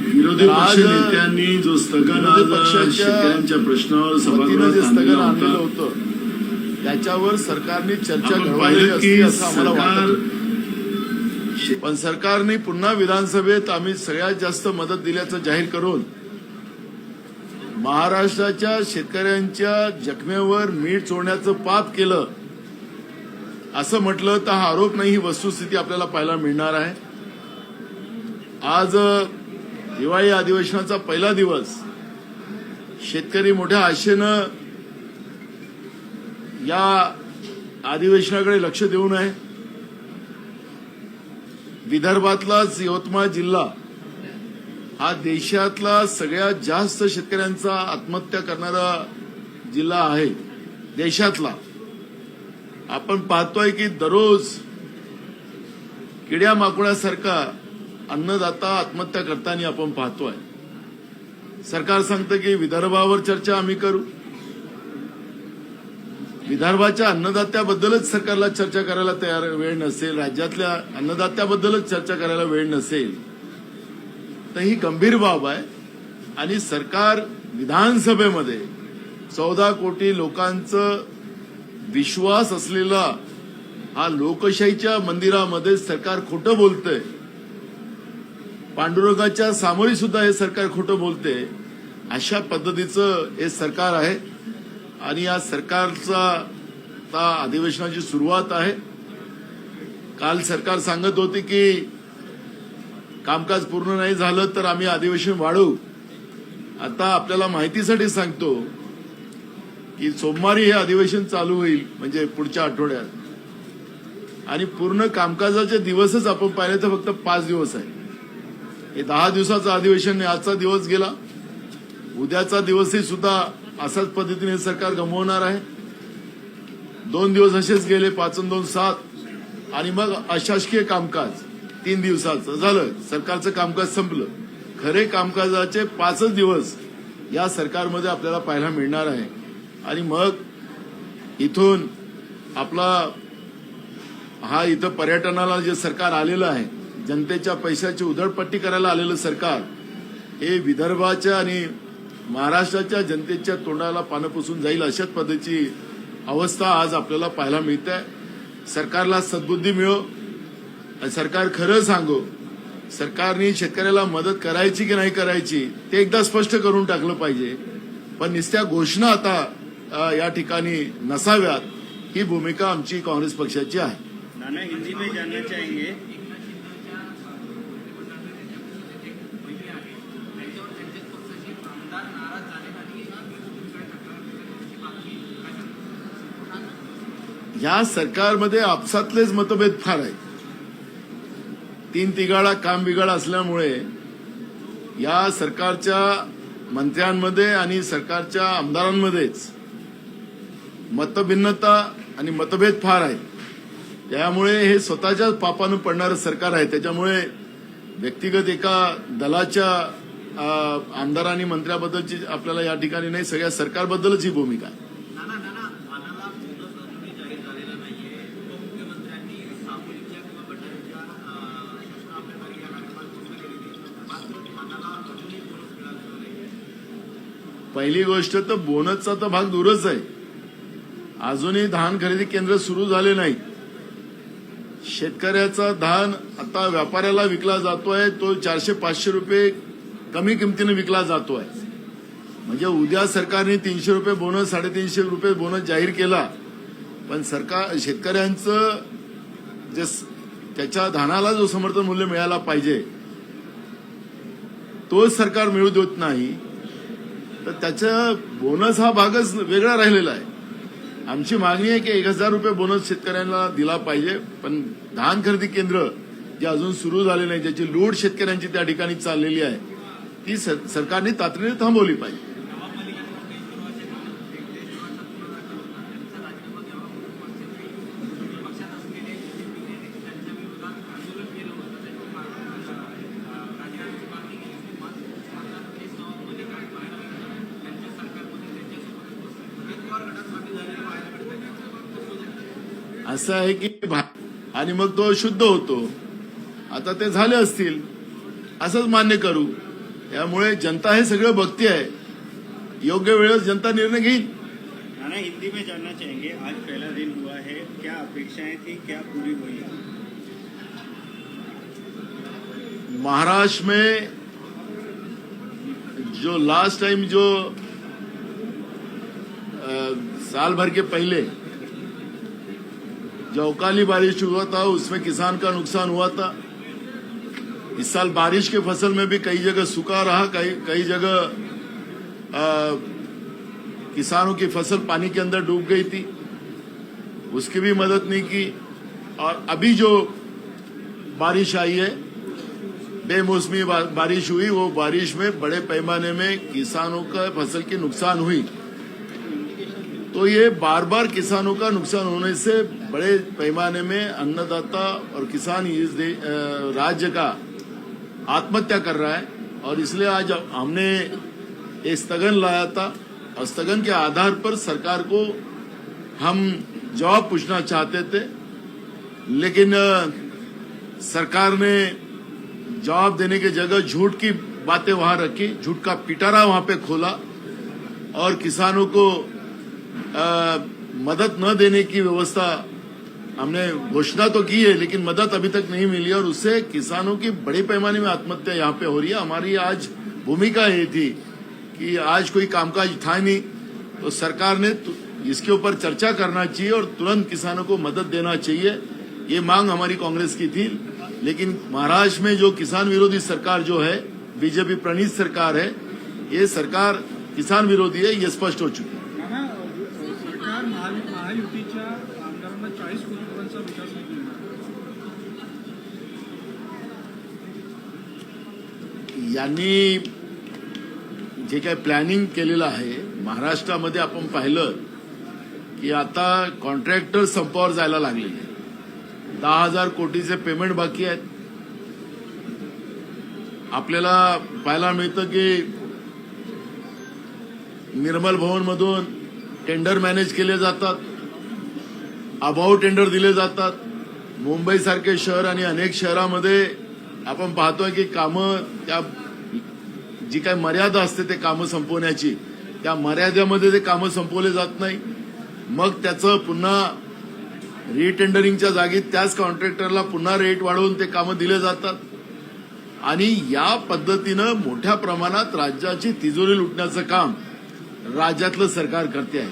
Speaker 18: विरोधी पक्ष नेत्यांनी जो स्थगन शेतकऱ्यांच्या प्रश्नावर
Speaker 15: वतीनं जे स्थगन आणलेलं होतं त्याच्यावर सरकारने चर्चा घडवायची असती असं आम्हाला वाटतं. पण सरकारने पुन्हा विधानसभेत आम्ही सगळ्यात जास्त मदत दिल्याचं जाहीर करून महाराष्ट्राच्या शेतकऱ्यांच्या जखमेवर मीठ चोळण्याचं पाप केलं असं म्हटलं तर हा आरोप नाही, ही वस्तुस्थिती आपल्याला पाहायला मिळणार आहे. आज दिवाळी अधिवेशनाचा पहिला दिवस, शेतकरी मोठ्या आशेनं या अधिवेशनाकडे लक्ष देऊन आहे. विदर्भातलाच यवतमाळ जिल्हा हा देशातला सगळ्यात जास्त शेतकऱ्यांचा आत्महत्या करणारा जिल्हा आहे देशातला. आपण पाहतोय की दररोज किड्या माकुळ्यासारखा अन्नदाता आत्महत्या करताना आपण पाहतोय. सरकार सांगतं की विदर्भावर चर्चा आम्ही करू. विदर्भाच्या अन्नदात्याबद्दलच सरकारला चर्चा करायला तयार वेळ नसेल, राज्यातल्या अन्नदात्याबद्दलच चर्चा करायला वेळ नसेल तर ही गंभीर बाब आहे. आणि सरकार विधानसभेमध्ये 14 कोटी लोकांचं विश्वास असलेला हा लोकशाहीच्या मंदिरामध्ये सरकार खोटं बोलतंय. पांडुरंगाच्या सामोरी सुद्धा हे सरकार खोटं बोलते. अशा पद्धतीचं हे सरकार आहे. आणि या सरकारचा अधिवेशनाची सुरुवात आहे. काल सरकार सांगत होते की कामकाज पूर्ण नाही झालं तर आम्ही अधिवेशन वाढवू. आता आपल्याला माहितीसाठी सांगतो की सोमवारी हे अधिवेशन चालू होईल, म्हणजे पुढच्या आठवड्यात. आणि पूर्ण कामकाजाचे दिवसच आपण पाहिले तर फक्त 5 दिवस आहे. हे 10 दिवसाचं अधिवेशन, आजचा दिवस गेला, उद्याचा दिवसही सुद्धा अशाच पद्धतीने सरकार गमवणार आहे. 2 दिवस असेच गेले, 5 आणि 2 7. आणि मग अशासकीय कामकाज 3 दिवसाचं झालं, सरकारचं कामकाज संपलं. खरे कामकाजाचे 5च दिवस या सरकारमध्ये आपल्याला पाहायला मिळणार आहे. आणि मग इथून आपला हा इथं पर्यटनाला जे सरकार आलेलं आहे, जनतेच्या पैशाची उधळपट्टी करायला आलेलं सरकार, हे विदर्भाच्या आणि महाराष्ट्राच्या जनतेच्या तोंडाला पानं पुसून जाईल अशाच पद्धतीची अवस्था आज आपल्याला पाहायला मिळते. सरकारला सद्बुद्धी मिळो, सरकार खरं सांगो, सरकारने शेतकऱ्याला मदत करायची की नाही करायची ते एकदा स्पष्ट करून टाकलं पाहिजे. पण नुसत्या घोषणा आता या ठिकाणी नसाव्यात, ही भूमिका आमची काँग्रेस पक्षाची आहे.
Speaker 17: नाना, हिंदी में जानना चाहेंगे
Speaker 15: या सरकारमध्ये आपसातलेच मतभेद फार आहेत. 3 तिघाडा काम बिघाड असल्यामुळे या सरकारच्या मंत्र्यांमध्ये आणि सरकारच्या आमदारांमध्येच मतभिन्नता आणि मतभेद फार आहेत. त्यामुळे हे स्वतःच्याच पापानं पडणारं सरकार आहे. त्याच्यामुळे व्यक्तिगत एका दलाच्या आमदार आणि मंत्र्याबद्दलची आपल्याला या ठिकाणी नाही, सगळ्या सरकारबद्दलच ही भूमिका आहे. पहिली गोष्ट तर बोनसचा तर भाग दूरच आहे. अजूनही धान खरेदी केंद्र सुरू झाले नाहीत. शेतकऱ्याचा धान आता व्यापाऱ्याला विकला जातोय, तो 400-500 रुपये कमी किमतीने विकला जातोय. म्हणजे उद्या सरकारने 300 रुपये बोनस, 350 रुपये बोनस जाहीर केला, पण सरकार शेतकऱ्यांचं जे त्याच्या धानाला जो समर्थन मूल्य मिळायला पाहिजे तो सरकार मिळू देत नाही, तर त्याचा बोनस हा भागच वेगळा राहिलेला आहे. आमची मागणी आहे की 1000 रुपये बोनस शेतकऱ्यांना दिला पाहिजे. पण धान खरेदी केंद्र जे अजून सुरू झाले नाही, ज्याची लूट शेतकऱ्यांची त्या ठिकाणी चाललेली आहे, ती सरकारने तातडीने थांबवली पाहिजे.
Speaker 18: असं आहे की आणि मग तो शुद्ध होतो. आता ते झाले असतील असंच मान्य करू. त्यामुळे जनता हे सगळं बघते आहे. योग्य वेळेस जनता निर्णय घेईल.
Speaker 19: नाना, हिंदी में जानना चाहेंगे, आज पहला दिन हुआ है, क्या अपेक्षाएं थी, क्या पूरी हुई?
Speaker 18: महाराष्ट्र में जो लास्ट टाइम जो साल भर के पहले जो अवकाली बारिश हुआ था उसमें किसान का नुकसान हुआ था. इस साल बारिश के फसल में भी कई जगह सूखा रहा, कई जगह किसानों की फसल पानी के अंदर डूब गई थी, उसकी भी मदद नहीं की. और अभी जो बारिश आई है, बेमौसमी बारिश हुई, वो बारिश में बड़े पैमाने में किसानों का फसल की नुकसान हुई. तो ये बार बार किसानों का नुकसान होने से बड़े पैमाने में अन्नदाता और किसान इस राज्य का आत्महत्या कर रहा है. और इसलिए आज हमने एक स्थगन लाया था और स्थगन के आधार पर सरकार को हम जवाब पूछना चाहते थे, लेकिन सरकार ने जवाब देने की जगह झूठ की बातें वहां रखी, झूठ का पिटारा वहां पे खोला और किसानों को मदद न देने की व्यवस्था हमने घोषणा तो की है, लेकिन मदद अभी तक नहीं मिली और उससे किसानों की बड़े पैमाने में आत्महत्या यहाँ पे हो रही है. हमारी आज भूमिका ये थी कि आज कोई कामकाज था नहीं, तो सरकार ने इसके ऊपर चर्चा करना चाहिए और तुरंत किसानों को मदद देना चाहिए. ये मांग हमारी कांग्रेस की थी. लेकिन महाराष्ट्र में जो किसान विरोधी सरकार जो है, बीजेपी प्रणीत सरकार है, ये सरकार किसान विरोधी है, ये स्पष्ट हो चुकी है.
Speaker 19: सरकार महायुतीच्या आमदारांना 40 कोटी रुपयांचा विकास निधी
Speaker 18: यांनी जे काही प्लॅनिंग केलेलं आहे महाराष्ट्रामध्ये आपण पाहिलं की आता कॉन्ट्रॅक्टर संपावर जायला लागलेले. 10,000 कोटीचे पेमेंट बाकी आहेत. आपल्याला पाहायला मिळतं की निर्मल भवन मधून टेंडर मॅनेज केले जातात, अभाव टेंडर दिले जातात. मुंबई सारखे शहर आणि अनेक शहरामध्ये आपण पाहतोय की कामं त्या जी काही मर्यादा असते ते कामं संपवण्याची, त्या मर्यादेमध्ये ते कामं संपवले जात नाही. मग त्याचं पुन्हा रिटेंडरिंगच्या जागी त्याच कॉन्ट्रॅक्टरला पुन्हा रेट वाढवून ते कामं दिले जातात. आणि या पद्धतीनं मोठ्या प्रमाणात राज्याची तिजोरी लुटण्याचं काम राज्यातलं सरकार करते आहे.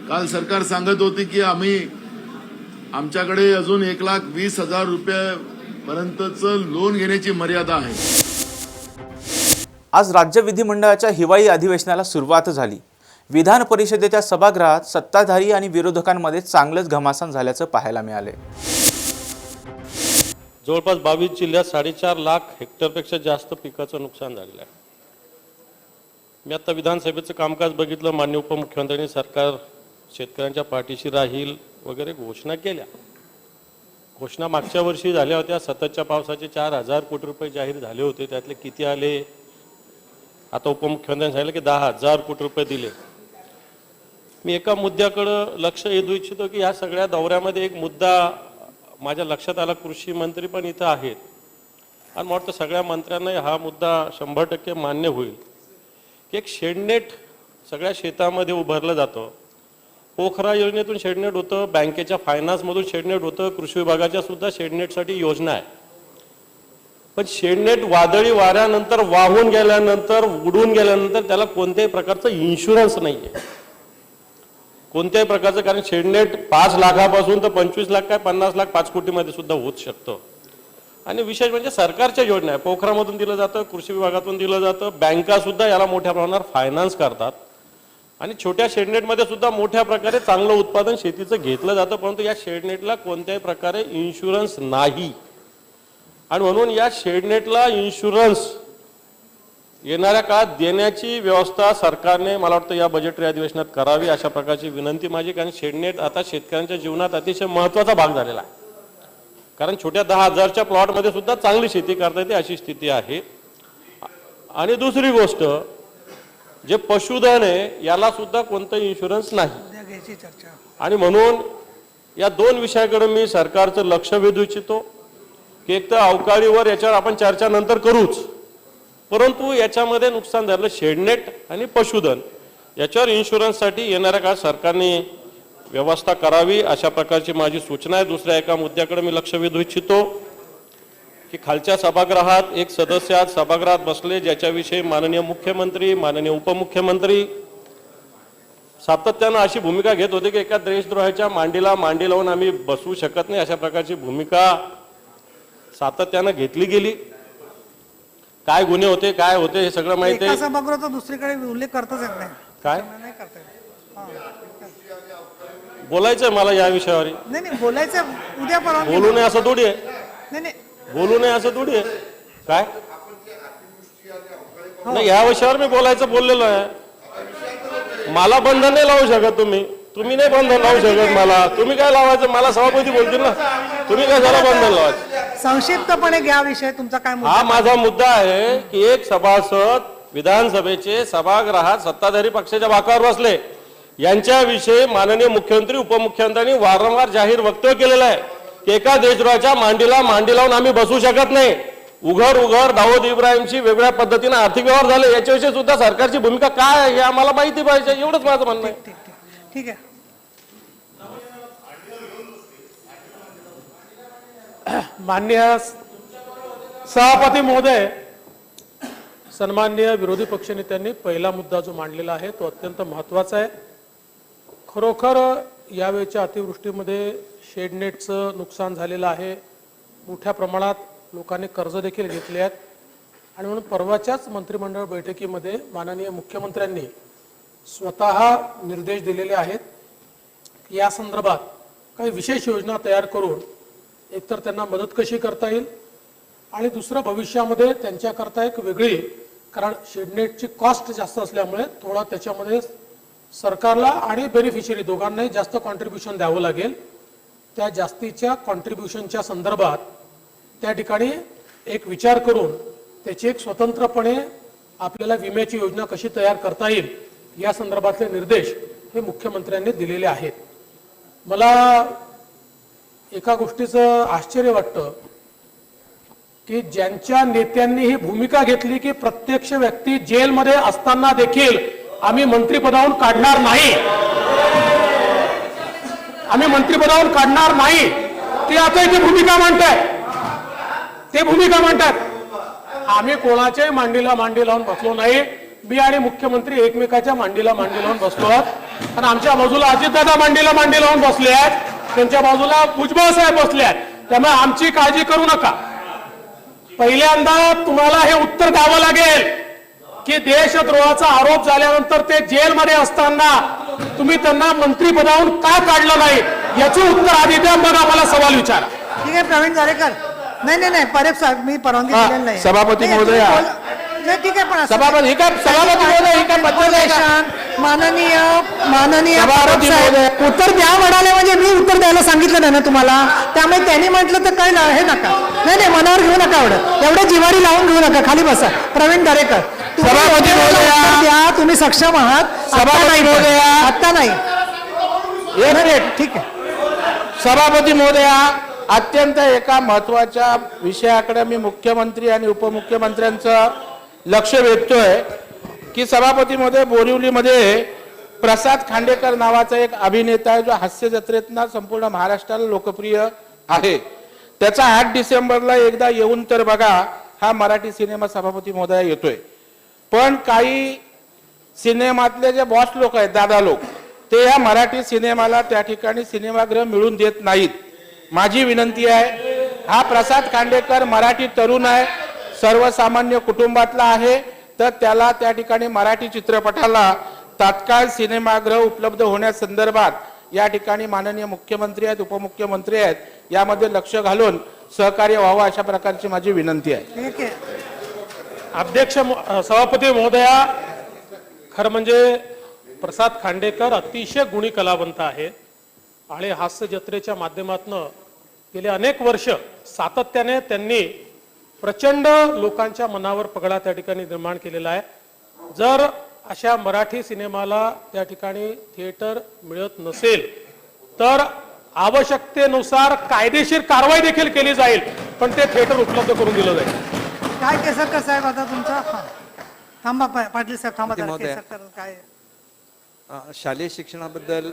Speaker 18: काल सरकार सांगत होती की आमच्याकडे अजून 1,20,000 रुपयापर्यंतचं लोन घेण्याची मर्यादा आहे.
Speaker 1: आज राज्य विधिमंडळाच्या हिवाळी अधिवेशनाला सुरुवात झाली. विधान परिषदेच्या सभागृहात सत्ताधारी आणि विरोधकांमध्ये चांगलंच घमासान झाल्याचं पाहायला मिळाले.
Speaker 20: जवळपास 22 जिल्ह्यात 4.5 लाख हेक्टरपेक्षा जास्त पिकाचं नुकसान झालेलं आहे. मी आता विधानसभेचं कामकाज बघितलं. माननीय उपमुख्यमंत्र्यांनी सरकार शेतकऱ्यांच्या पाठीशी राहील वगैरे घोषणा केल्या. घोषणा मागच्या वर्षी झाल्या होत्या. सततच्या पावसाचे 4,000 कोटी रुपये जाहीर झाले होते. त्यातले किती आले? आता उपमुख्यमंत्र्यांनी सांगितलं की 10,000 कोटी रुपये दिले. मी एका मुद्द्याकडे लक्ष वेधू इच्छितो की या सगळ्या दौऱ्यामध्ये एक मुद्दा माझ्या लक्षात आला. कृषी मंत्री पण इथं आहेत आणि मला वाटतं सगळ्या मंत्र्यांना हा मुद्दा 100% मान्य होईल की एक शेडनेट सगळ्या शेतामध्ये उभारलं जातं. पोखरा योजनेतून शेडनेट होतं, बँकेच्या फायनान्समधून शेडनेट होतं, कृषी विभागाच्या सुद्धा शेडनेटसाठी योजना आहे. पण शेडनेट वादळी वाऱ्यानंतर वाहून गेल्यानंतर उडून गेल्यानंतर त्याला कोणत्याही प्रकारचं इन्शुरन्स नाही आहे, कोणत्याही प्रकारचं. कारण शेडनेट 5 लाखापासून तर 25 लाख काय 50 लाख 5 कोटीमध्ये सुद्धा होऊ शकतं. आणि विशेष म्हणजे सरकारच्या योजना आहे. पोखरामधून दिलं जातं, कृषी विभागातून दिलं जातं, बँका सुद्धा याला मोठ्या प्रमाणावर फायनान्स करतात आणि छोट्या शेडनेटमध्ये सुद्धा मोठ्या प्रकारे चांगलं उत्पादन शेतीचं घेतलं जातं. परंतु या शेडनेटला कोणत्याही प्रकारे इन्शुरन्स नाही आणि म्हणून या शेडनेटला इन्शुरन्स येणाऱ्या काळात देण्याची व्यवस्था सरकारने मला वाटतं या बजेटरी अधिवेशनात करावी, अशा प्रकारची विनंती माझी. कारण शेडनेट आता शेतकऱ्यांच्या जीवनात अतिशय महत्त्वाचा भाग झालेला आहे. कारण छोट्या 10,000च्या प्लॉटमध्ये सुद्धा चांगली शेती करता येते अशी स्थिती आहे. आणि दुसरी गोष्ट, जे पशुधन आहे याला सुद्धा कोणतं इन्शुरन्स नाही आणि म्हणून या दोन विषयाकडे मी सरकारचं लक्ष वेधू इच्छितो की एक तर अवकाळीवर याच्यावर आपण चर्चा नंतर करूच, परंतु याच्यामध्ये नुकसान झालं शेडनेट आणि पशुधन याच्यावर इन्शुरन्ससाठी येणाऱ्या काळात सरकारने व्यवस्था करावी अशा प्रकारची माझी सूचना आहे. दुसऱ्या एका मुद्द्याकडे मी लक्ष वेधू इच्छितो की खालच्या सभागृहात एक सदस्य आज सभागृहात बसले ज्याच्याविषयी माननीय मुख्यमंत्री माननीय उपमुख्यमंत्री सातत्यानं अशी भूमिका घेत होते की एका देशद्रोहाच्या मांडीला मांडी लावून आम्ही बसवू शकत नाही, अशा प्रकारची भूमिका सातत्यानं घेतली गेली. काय गुन्हे होते काय होते हे सगळं माहिती आहे.
Speaker 21: सभागृहाचा दुसरीकडे उल्लेख करताच येत नाही.
Speaker 20: काय
Speaker 21: नाही करता येत.
Speaker 20: बोलायचंय मला या विषयावर?
Speaker 21: नाही बोलायचं उद्या परवा.
Speaker 20: बोलू नये असं थोडी आहे.
Speaker 21: नाही
Speaker 20: बोलू नये असं थोडी आहे. काय नाही या विषयावर मी बोललेलो आहे. मला बंधन नाही लावू शकत तुम्ही नाही बंधन लावू शकत मला. तुम्ही काय लावायचं? मला सभापती बोलतील ना. तुम्ही काय झालं बंधन लावायचं?
Speaker 21: संक्षिप्तपणे घ्या विषय तुमचा काय मुद्दा?
Speaker 20: हा माझा मुद्दा आहे की एक सभासद विधानसभेचे सभागृहात सत्ताधारी पक्षाच्या बाकावर बसले, यांच्याविषयी माननीय मुख्यमंत्री उपमुख्यमंत्र्यांनी वारंवार जाहीर वक्तव्य केलेलं आहे की एका देशद्रोहाच्या मांडीला मांडी लावून आम्ही बसू शकत नाही. उघड दाऊद इब्राहिमची वेगळ्या पद्धतीने आर्थिक व्यवहार झाले, याच्याविषयी सुद्धा सरकारची भूमिका काय आहे हे आम्हाला माहिती पाहिजे. एवढंच माझं म्हणणं आहे.
Speaker 21: ठीक आहे.
Speaker 22: माननीय सभापती महोदय, सन्माननीय विरोधी पक्षनेत्यांनी पहिला मुद्दा जो मांडलेला आहे तो अत्यंत महत्त्वाचा आहे. खरोखर यावेळच्या अतिवृष्टीमध्ये शेडनेटचं नुकसान झालेलं आहे. मोठ्या प्रमाणात लोकांनी कर्ज देखील घेतले आहेत आणि म्हणून परवाच्याच मंत्रिमंडळ बैठकीमध्ये माननीय मुख्यमंत्र्यांनी स्वतः निर्देश दिलेले आहेत या संदर्भात काही विशेष योजना तयार करून एकतर त्यांना मदत कशी करता येईल आणि दुसरं भविष्यामध्ये त्यांच्याकरता एक वेगळी, कारण शेडनेटची कॉस्ट जास्त असल्यामुळे थोडा त्याच्यामध्ये सरकारला आणि बेनिफिशियरी दोघांनाही जास्त कॉन्ट्रीब्युशन द्यावं लागेल. त्या जास्तीच्या कॉन्ट्रीब्युशनच्या संदर्भात त्या ठिकाणी एक विचार करून त्याची एक स्वतंत्रपणे आपल्याला विम्याची योजना कशी तयार करता येईल या संदर्भातले निर्देश हे मुख्यमंत्र्यांनी दिलेले आहेत. मला एका गोष्टीचं आश्चर्य वाटतं की ज्यांच्या नेत्यांनी ही भूमिका घेतली की प्रत्यक्ष व्यक्ती जेलमध्ये असताना देखील आम्ही मंत्रिपदावरून काढणार नाही, आम्ही मंत्रिपदावरून काढणार नाही, ते आता इथे भूमिका मांडताय. ते भूमिका मांडतात. आम्ही कोणाच्याही मांडीला मांडी लावून बसलो नाही. मी आणि मुख्यमंत्री एकमेकाच्या मांडीला मांडी लावून बसलो आहोत आणि आमच्या बाजूला अजितदादा मांडीला मांडी लावून बसले आहेत, त्यांच्या बाजूला भुजबळ साहेब बसले आहेत. त्यामुळे आमची काळजी करू नका. पहिल्यांदा तुम्हाला हे उत्तर द्यावं लागेल की देशद्रोहाचा आरोप झाल्यानंतर ते जेलमध्ये असताना तुम्ही त्यांना मंत्रिपदावरून का काढलं नाही याचं उत्तर आधी द्या, मग आम्हाला सवाल विचारा.
Speaker 21: ठीक आहे प्रवीण दरेकर. नाही परेख साहेब मी परवानगी दिलेली नाही.
Speaker 22: सभापती
Speaker 21: नाही,
Speaker 22: महोदय,
Speaker 21: नाही, ठीक आहे पण
Speaker 22: सभापती ही काय सभापती महोदय ही काय पद्धत आहे का?
Speaker 21: माननीय
Speaker 22: सभापती
Speaker 21: साहेब,
Speaker 22: महोदय.
Speaker 21: उत्तर द्या म्हणाले म्हणजे मी उत्तर द्यायला सांगितलं नाही ना तुम्हाला, त्यामुळे त्यांनी म्हटलं तर काय हे नका. नाही मनावर घेऊ नका, एवढं जिवारी लावून घेऊ नका. खाली बसा. प्रवीण दरेकर,
Speaker 22: सभापती महोदय
Speaker 21: द्या, तुम्ही सक्षम आहात.
Speaker 22: सभापती महोदय
Speaker 21: आता नाही.
Speaker 22: एक मिनिट.
Speaker 21: ठीक आहे.
Speaker 22: सभापती महोदया, अत्यंत एका महत्वाच्या विषयाकडे मी मुख्यमंत्री आणि उपमुख्यमंत्र्यांचं लक्ष वेधतोय की सभापती महोदय, बोरिवलीमध्ये प्रसाद खांडेकर नावाचा एक अभिनेता आहे जो हास्य जत्रेतना संपूर्ण महाराष्ट्राला लोकप्रिय आहे. त्याचा 8 डिसेंबरला एकदा येऊन तर बघा हा मराठी सिनेमा सभापती महोदया येतोय. पण काही सिनेमातले जे बॉस लोक आहेत, दादा लोक, ते या मराठी सिनेमाला त्या ठिकाणी सिनेमागृह मिळून देत नाहीत. माझी विनंती आहे, हा प्रसाद खांडेकर मराठी तरुण आहे, सर्वसामान्य कुटुंबातला आहे, तर त्याला त्या ठिकाणी मराठी चित्रपटाला तात्काळ सिनेमागृह उपलब्ध होण्यासंदर्भात या ठिकाणी माननीय मुख्यमंत्री आहेत, उपमुख्यमंत्री आहेत, यामध्ये लक्ष घालून सहकार्य व्हावं अशा प्रकारची माझी विनंती आहे.
Speaker 21: ठीक आहे.
Speaker 22: अध्यक्ष सभापती महोदया, खरं म्हणजे प्रसाद खांडेकर अतिशय गुणी कलावंत आहेत आणि हास्य जत्रेच्या माध्यमातून गेले अनेक वर्ष सातत्याने त्यांनी प्रचंड लोकांच्या मनावर पगडा त्या ठिकाणी निर्माण केलेला आहे. जर अशा मराठी सिनेमाला त्या ठिकाणी थिएटर मिळत नसेल तर आवश्यकतेनुसार कायदेशीर कारवाई देखील केली जाईल, पण ते थिएटर उपलब्ध करून दिलं जाईल.
Speaker 21: काय केसरकर साहेब आता तुमचा थांबा पाटील साहेब थांबा जरा. केसरकर काय
Speaker 3: शालेय शिक्षणाबद्दल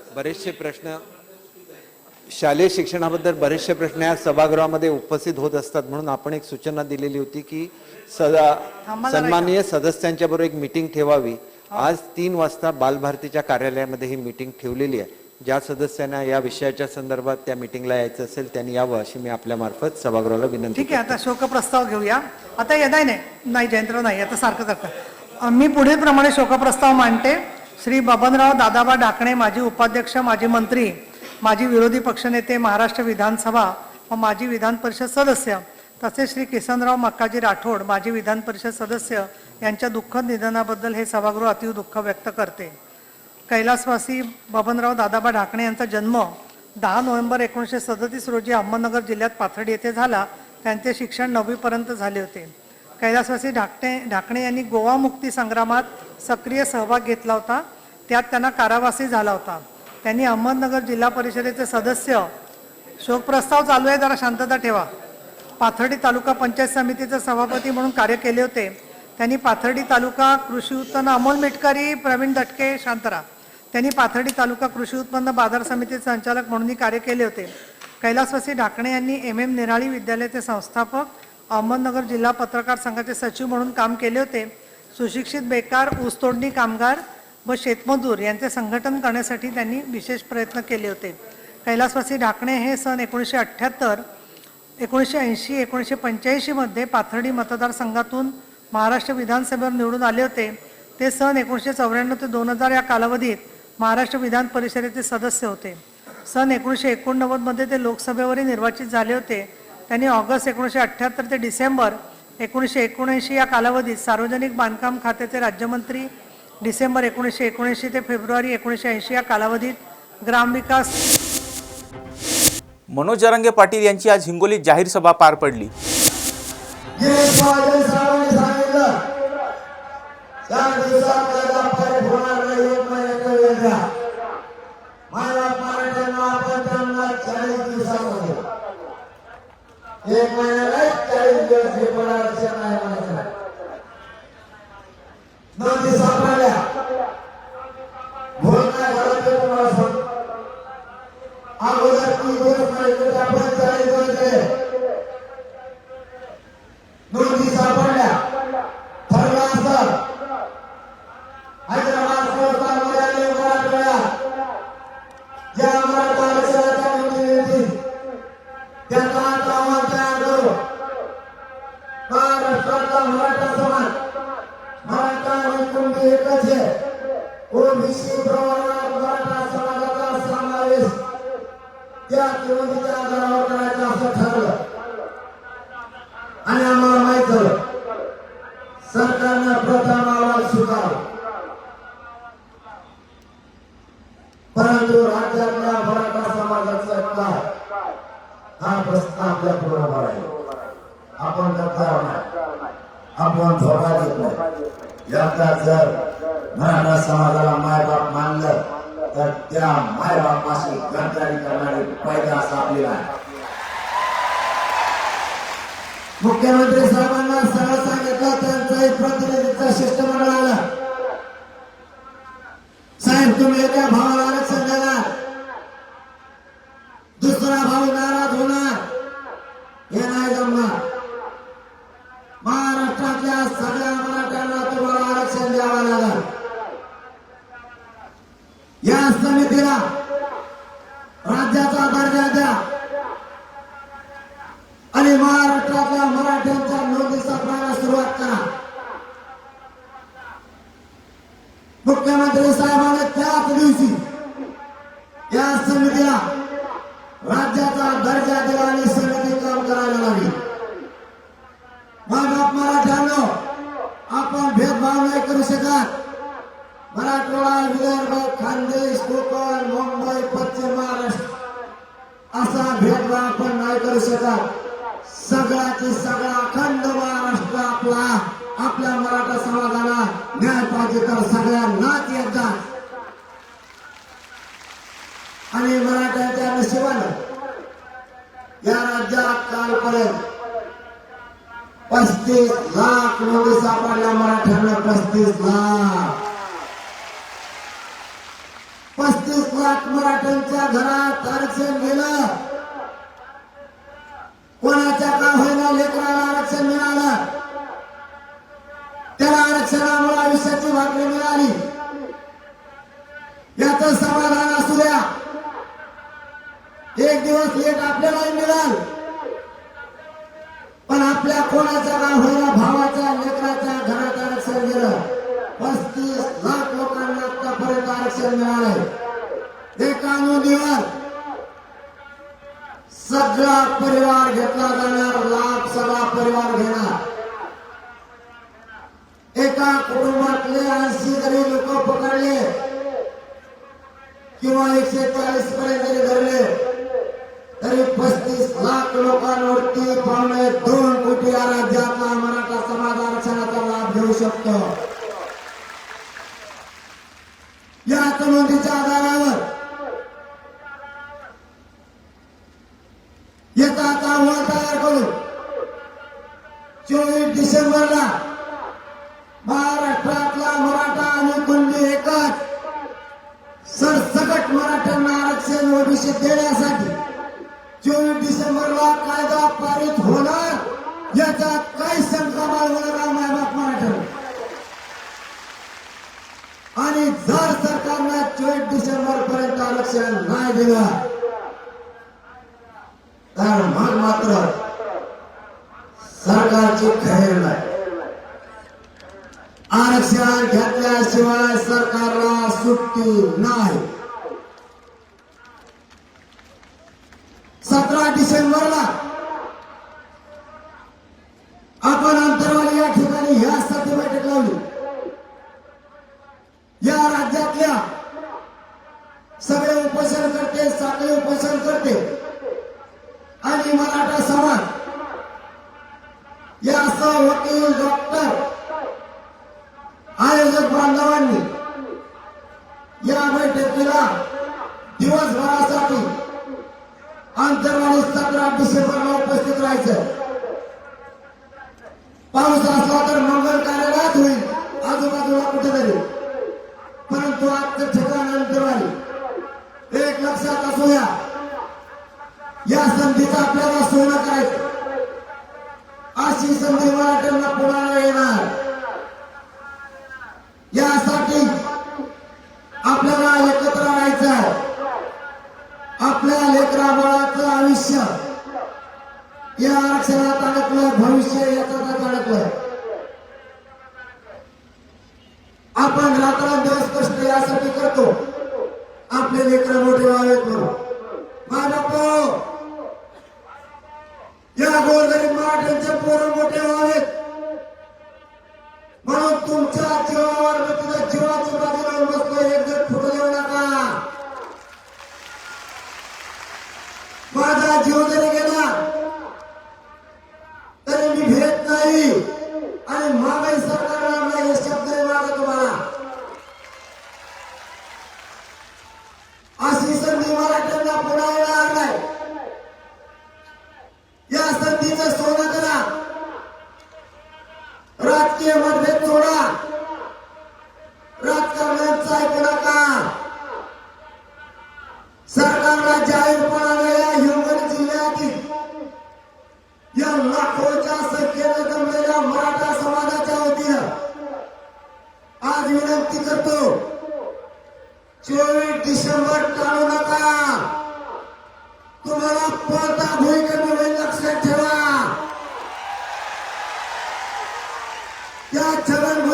Speaker 3: बरेचसे प्रश्न या सभागृहामध्ये उपस्थित होत असतात, म्हणून आपण एक सूचना दिलेली होती की सन्माननीय सदस्यांच्या बरोबर एक मीटिंग ठेवावी. आज 3 वाजता बालभारतीच्या कार्यालयामध्ये ही मीटिंग ठेवलेली आहे. ज्या सदस्यांना या विषयाच्या संदर्भात त्या मीटिंगला यायचं असेल त्यांनी यावं अशी मी आपल्या मार्फत सभागृहाला विनंती.
Speaker 21: ठीक आहे, आता शोकप्रस्ताव घेऊया. आता नाही जयंतराव नाही, आता सारखं मी पुढील प्रमाणे शोकप्रस्ताव मांडते. श्री बबनराव दादाबा ढाकणे, माजी उपाध्यक्ष, माजी मंत्री, माजी विरोधी पक्षनेते, महाराष्ट्र विधानसभा व माजी विधान परिषद सदस्य, तसेच श्री किसनराव मक्काजी राठोड, माजी विधान परिषद सदस्य यांच्या दुःखद निधनाबद्दल हे सभागृह अतीव दुःख व्यक्त करते. कैलासवासी बबनराव दादाबा ढाकणे यांचा जन्म 10 नोव्हेंबर 1937 रोजी अहमदनगर जिल्ह्यात पाथर्डी येथे झाला. त्यांचे शिक्षण 9वी पर्यंत झाले होते. कैलासवासी ढाकणे यांनी गोवा मुक्ती संग्रामात सक्रिय सहभाग घेतला होता. त्यात त्यांना कारावासी झाला होता. त्यांनी अहमदनगर जिल्हा परिषदेचे सदस्य, शोकप्रस्ताव चालू आहे, जरा शांतता ठेवा, पाथर्डी तालुका पंचायत समितीचे सभापती म्हणून कार्य केले होते. त्यांनी पाथर्डी तालुका कृषी उत्पन्न, अमोल मिटकरी, प्रवीण दटके, शांतरा, त्यांनी पाथर्डी तालुका कृषी उत्पन्न बाजार समितीचे संचालक म्हणूनही कार्य केले होते. कैलासवासी ढाकणे यांनी MM निराळी विद्यालयाचे संस्थापक, अहमदनगर जिल्हा पत्रकार संघाचे सचिव म्हणून काम केले होते. सुशिक्षित बेकार, ऊसतोडणी कामगार व शेतमजूर यांचे संघटन करण्यासाठी त्यांनी विशेष प्रयत्न केले होते. कैलासवासी ढाकणे हे सन 1978, 1980, 1985 मध्ये पाथर्डी मतदारसंघातून महाराष्ट्र विधानसभेवर निवडून आले होते. ते सन 1994 ते 2000 या कालावधीत महाराष्ट्र विधान परिषदेचे सदस्य होते. सन 1989 मध्ये ते लोकसभेवरही निर्वाचित झाले होते. त्यांनी ऑगस्ट 1978 ते डिसेंबर 1979 या कालावधीत सार्वजनिक बांधकाम खात्याचे राज्यमंत्री, डिसेंबर 1979 ते फेब्रुवारी 1980 या कालावधीत ग्रामविकास.
Speaker 1: मनोज जरांगे पाटील यांची आज हिंगोलीत जाहीर सभा पार पडली.
Speaker 4: परंतु राज्यातल्या मराठा समाजाचा काय हा प्रश्न आपल्या पुढे आहे. आपण गद्दार नाही, आपण धोका देत नाही. याचा जर मराठा समाजाला मायबाप मानलं तर त्या मायबापाशी गद्दारी करणारी पैदास आपली आहे. मुख्यमंत्री साहेबांना सगळं सांगितलं, त्यांचं प्रतिनिधीचं शिष्टमंडळ आलं. साहेब तुम्ही एका भावाला आरक्षण देणार, दुसरा भाऊ नाराज होणार, हे नाही जमणार. महाराष्ट्रातल्या सगळ्या मराठ्यांना तुम्हाला आरक्षण द्यावं लागेल. या समितीला राज्याचा दर्जा द्या आणि महाराष्ट्रातल्या मराठ्यांच्या नोंदी सापडायला सुरुवात करा. मुख्यमंत्री साहेबांनी त्याच दिवशी या समितीला राज्याचा दर्जा दिला आणि समिती काम करायला लागली. मग मराठ्यांनो, आपण भेदभाव नाही करू शकत. मराठवाडा, विदर्भ, खानदेश, कोकण, मुंबई, पश्चिम महाराष्ट्र असा भेदभाव आपण नाही करू शकत. सगळ्याची सगळा अखंड महाराष्ट्र आपला, आपल्या मराठा समाजाला न्याय पाहिजे तर सगळ्यांनाच एकदा आणि मराठ्यांच्या नशिबानं या राज्यात कालपर्यंत 35 लाख नोंदी सापडल्या मराठ्यांना. 35 लाख मराठ्यांच्या घरात आरक्षण गेलं. कोणाच्या का होईना लेकराला आरक्षण मिळालं. त्याला आरक्षणामुळे आयुष्याची भाकरी मिळाली. याचं समाधान असू द्या. एक दिवस लेट आपल्यालाही मिळाल, पण आपल्या कोणाच्या का होईना भावाच्या लेकराच्या घरात आरक्षण गेलं. 35 लाख लोकांना आतापर्यंत आरक्षण मिळालंय. एका नोंदीवर सगळा परिवार घेतला जाणार. लाभ सगळा परिवार घेणार. एका कुटुंबातले 80 जरी लोक पकडले किंवा 140 पर्यंत जरी धरले तरी 35 लाख लोकांवरती 2 कोटी या राज्यातला मराठा समाज आरक्षणाचा लाभ घेऊ शकतो. या नोंदीच्या आधारावर येता अहवाल तयार करून 24 डिसेंबरला महाराष्ट्रातला मराठा आणि कुणबी एकच सरसकट मराठ्यांना आरक्षण ओबीसी देण्यासाठी 24 डिसेंबरला कायदा पारित होणार. याच्यात काही शंका बाळगणार मायबाप मराठ्यांना. आणि जर सरकारने 24 डिसेंबर पर्यंत आरक्षण नाही दिलं तर मग मात्र सरकारची खैर नाही. आरक्षण घेतल्याशिवाय सरकारला सुट्टी नाही. 17 डिसेंबरला आपण अंतरवाली या ठिकाणी ह्यासाठी बैठक लावली. या राज्यातल्या सगळे उपोषण करते, साखळी उपोषण करते आणि मराठा समाज यासह वकील, डॉक्टर, आयोजक बांधवांनी या बैठकीला दिवसभरासाठी अंतरवाली 17 डिसेंबरला उपस्थित राहायचं. पाऊस असला तर मंगल कार्यालयात होईल आजूबाजूला कुठेतरी, परंतु आजचं ठिकाण अंतरवाली. एक लक्षात असू द्या, या संधीचं आपल्याला सोनं करायचं. अशी संधी मराठ्यांना पुन्हा येणार. यासाठी आपल्याला एकत्र राहायचं आहे. आपल्या लेकराबाळाचं आयुष्य या आरक्षणात अडकलं, भविष्य याच्यात अडकलं. आपण रात्रंदिवस कष्ट यासाठी करतो आपले लेकर मोठे व्हावेत म्हणून. बाळापो, या गोरगरीब मराठ्यांचे पोरं मोठे व्हावेत म्हणून तुमच्या जीवावर मी तुझ्या जीवाची बाजी लावून बसतो. एक जण फुटू देऊ नका. माझा जीव जरी गेला तरी मी भेट नाही आणि मागाई सरकारला नाही हे शब्द मागतो तुम्हाला. अशी संधी मराठ्यांना पुन्हा येणार नाही. या संधीचं सोनं करा. राजकीय मतभेद सोडा. राजकारण्यांचा ऐकू नका. सरकारला जाहीरपणाने या हिंगोली जिल्ह्यातील या लाखोच्या संख्येने जमलेल्या मराठा समाजाच्या वतीनं आज विनंती करतो, 24 डिसेंबर टाळू नका. तुम्हाला पळता भुई कमी होईल, लक्षात ठेवा. या छगन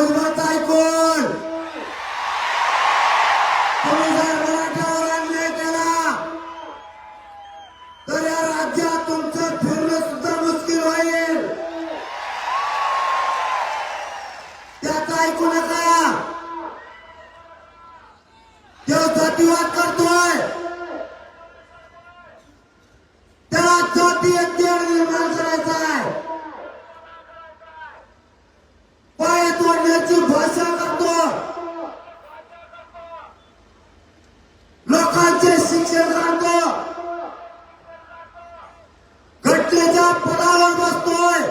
Speaker 4: तुडवतोय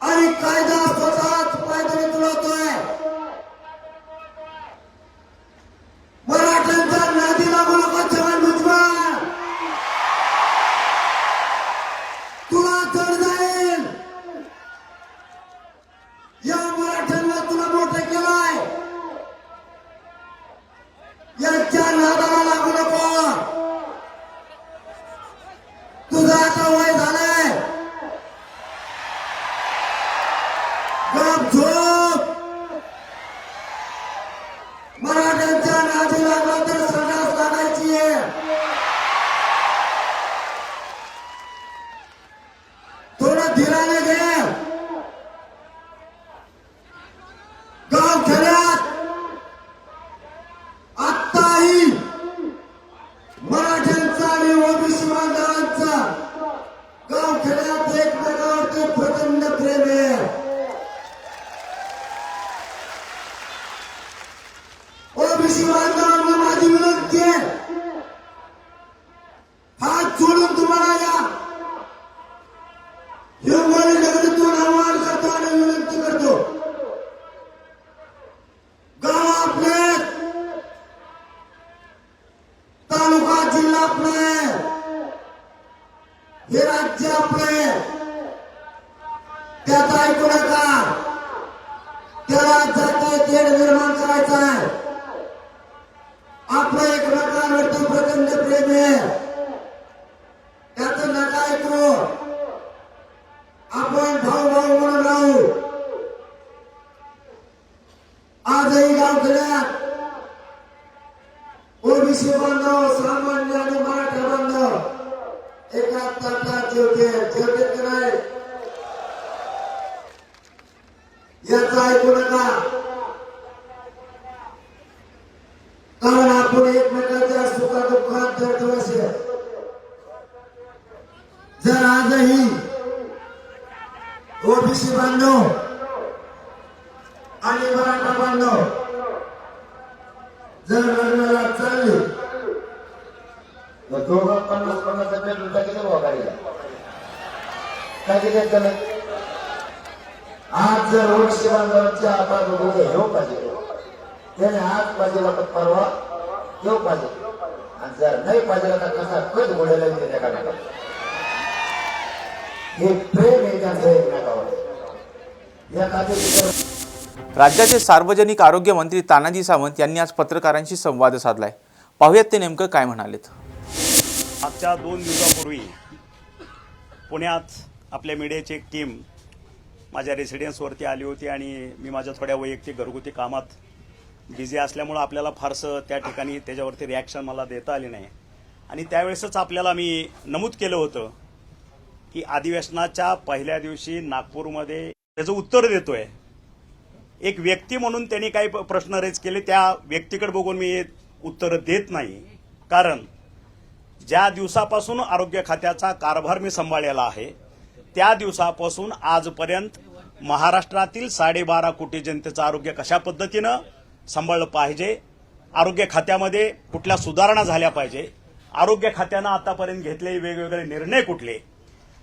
Speaker 4: आणि कायदा स्वतःच पायदळी तुडवतोय. मराठ्यांच्या नादी लागू नको जवान भुजबळ, तुला चढ जाईल. या मराठ्यांना तुला मोठं केलंय, यांच्या नादाला लागू नको. तुझं आता वय झालंय, गप झोप. मराठ्यांच्या नादी लागला तर संडास लागायची आहे. थोडं धीराने घे. गावखेड्यात आत्ताही मराठ्यांचा आणि ओबीसी बांधवांचा गावखेड्यात एकमेकावरती प्रचंड प्रेम आहे. ओबीसी बांधवांना माझी विनंती आहे, हात जोडून तुम्हाला या हिंगोली नगरीतून आवाहन करतो आणि विनंती करतो. गाव आपले, तालुका जिल्हा आपले, हे राज्य आपले. त्यात ऐकू नका. त्याला जातीय तेढ निर्माण करायचा आहे. आपलं एकमेकांवरती प्रचंड प्रेम आहे, त्याचं नका ऐकू. आपण भाऊ भाऊ म्हणून राहू. आजही गावखेड्यात ओबीसी बांधव, सामान्य आणि मराठा बांधव एका ताटात जेवते की नाही याचं ऐकू नका. कारण आपण एकमेकांच्या सुखादुःखात दरदिवशी. जर आजही ओबीसी बांधव आणि मराठा बांधव जर लग्नाला चालले तर दोघं 50-50 पेट्रोल टाकीचं भाव गाडीला काय केलं. आज जर ओबीसी बांधवांच्या आपण दोघे येऊ पाहिजे, त्याने आज पाहिजे तर परवा येऊ पाहिजे. आणि जर नाही पाहिजे तर कसा कध घोड्याला येते त्या काढायला. हे प्रेम आहे त्याचं एकमेकावर. या खात्याची
Speaker 1: राज्याचे सार्वजनिक आरोग्य मंत्री तानाजी सावंत यांनी आज पत्रकारांशी संवाद साधलाय. पाहुयात ते नेमकं काय म्हणालेत.
Speaker 8: मागच्या 2 दिवसापूर्वी पुण्यात आपल्या मीडियाची एक टीम माझ्या रेसिडेन्सवरती आली होती आणि मी माझ्या थोड्या वैयक्तिक घरगुती कामात बिझी असल्यामुळं आपल्याला फारसं त्या ठिकाणी त्याच्यावरती रिॲक्शन मला देता आली नाही. आणि त्यावेळेसच आपल्याला मी नमूद केलं होतं की अधिवेशनाच्या पहिल्या दिवशी नागपूरमध्ये त्याचं उत्तर देतोय. एक व्यक्ती म्हणून त्यांनी काही प्रश्न रेज केले, त्या व्यक्तीकडे बघून मी उत्तर देत नाही. कारण ज्या दिवसापासून आरोग्य खात्याचा कारभार मी सांभाळलेला आहे त्या दिवसापासून आजपर्यंत महाराष्ट्रातील 12.5 कोटी जनतेचं आरोग्य कशा पद्धतीनं सांभाळलं पाहिजे, आरोग्य खात्यामध्ये कुठल्या सुधारणा झाल्या पाहिजे, आरोग्य खात्यानं आतापर्यंत घेतलेले वेगवेगळे निर्णय कुठले,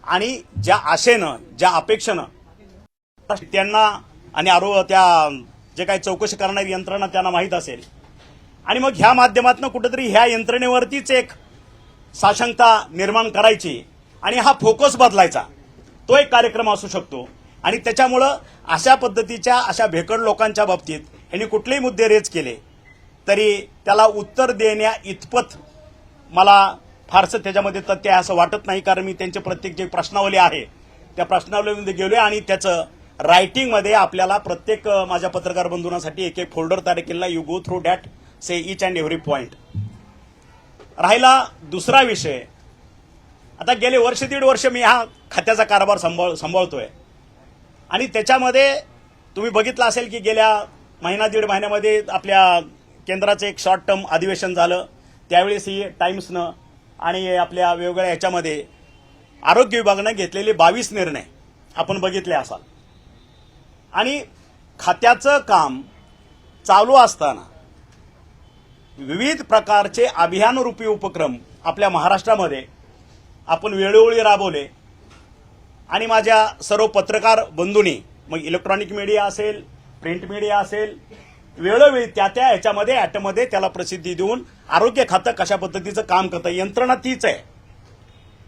Speaker 8: आणि ज्या आशेनं ज्या अपेक्षेनं त्यांना आणि त्या जे काही चौकशी करणारी यंत्रणा त्यांना माहीत असेल, आणि मग ह्या माध्यमातून कुठेतरी ह्या यंत्रणेवरतीच एक साशंकता निर्माण करायची आणि हा फोकस बदलायचा, तो एक कार्यक्रम असू शकतो. आणि त्याच्यामुळं अशा पद्धतीच्या अशा भेकड लोकांच्या बाबतीत यांनी कुठलेही मुद्दे रेज केले तरी त्याला उत्तर देण्या इतपत मला फारसं त्याच्यामध्ये तथ्य आहे असं वाटत नाही. कारण मी त्यांचे प्रत्येक जे प्रश्नावली आहे त्या प्रश्नावलीमध्ये गेलोय आणि त्याचं रायटिंगमध्ये आपल्याला प्रत्येक माझ्या पत्रकार बंधूंसाठी एक एक फोल्डर तयार केलेला. You go through that, say each and every point. राहिला दुसरा विषय, आता गेले 1.5 वर्ष मी हा खात्याचा कारभार सांभाळतोय आणि त्याच्यामध्ये तुम्ही बघितलं असेल की गेल्या 1.5 महिन्यामध्ये आपल्या केंद्राचं एक शॉर्ट टर्म अधिवेशन झालं. त्यावेळेस ही टाइम्सनं आणि आपल्या वेगवेगळ्या ह्याच्यामध्ये आरोग्य विभागानं घेतलेले 22 निर्णय आपण बघितले असाल. आणि खात्याचं काम चालू असताना विविध प्रकारचे अभियानरूपी उपक्रम आपल्या महाराष्ट्रामध्ये आपण वेळोवेळी राबवले. आणि माझ्या सर्व पत्रकार बंधूंनी, मग इलेक्ट्रॉनिक मीडिया असेल, प्रिंट मीडिया असेल, वेळोवेळी त्या ह्याच्यामध्ये ॲटमध्ये त्याला प्रसिद्धी देऊन आरोग्य खातं कशा पद्धतीचं काम करतं, यंत्रणा तीच आहे.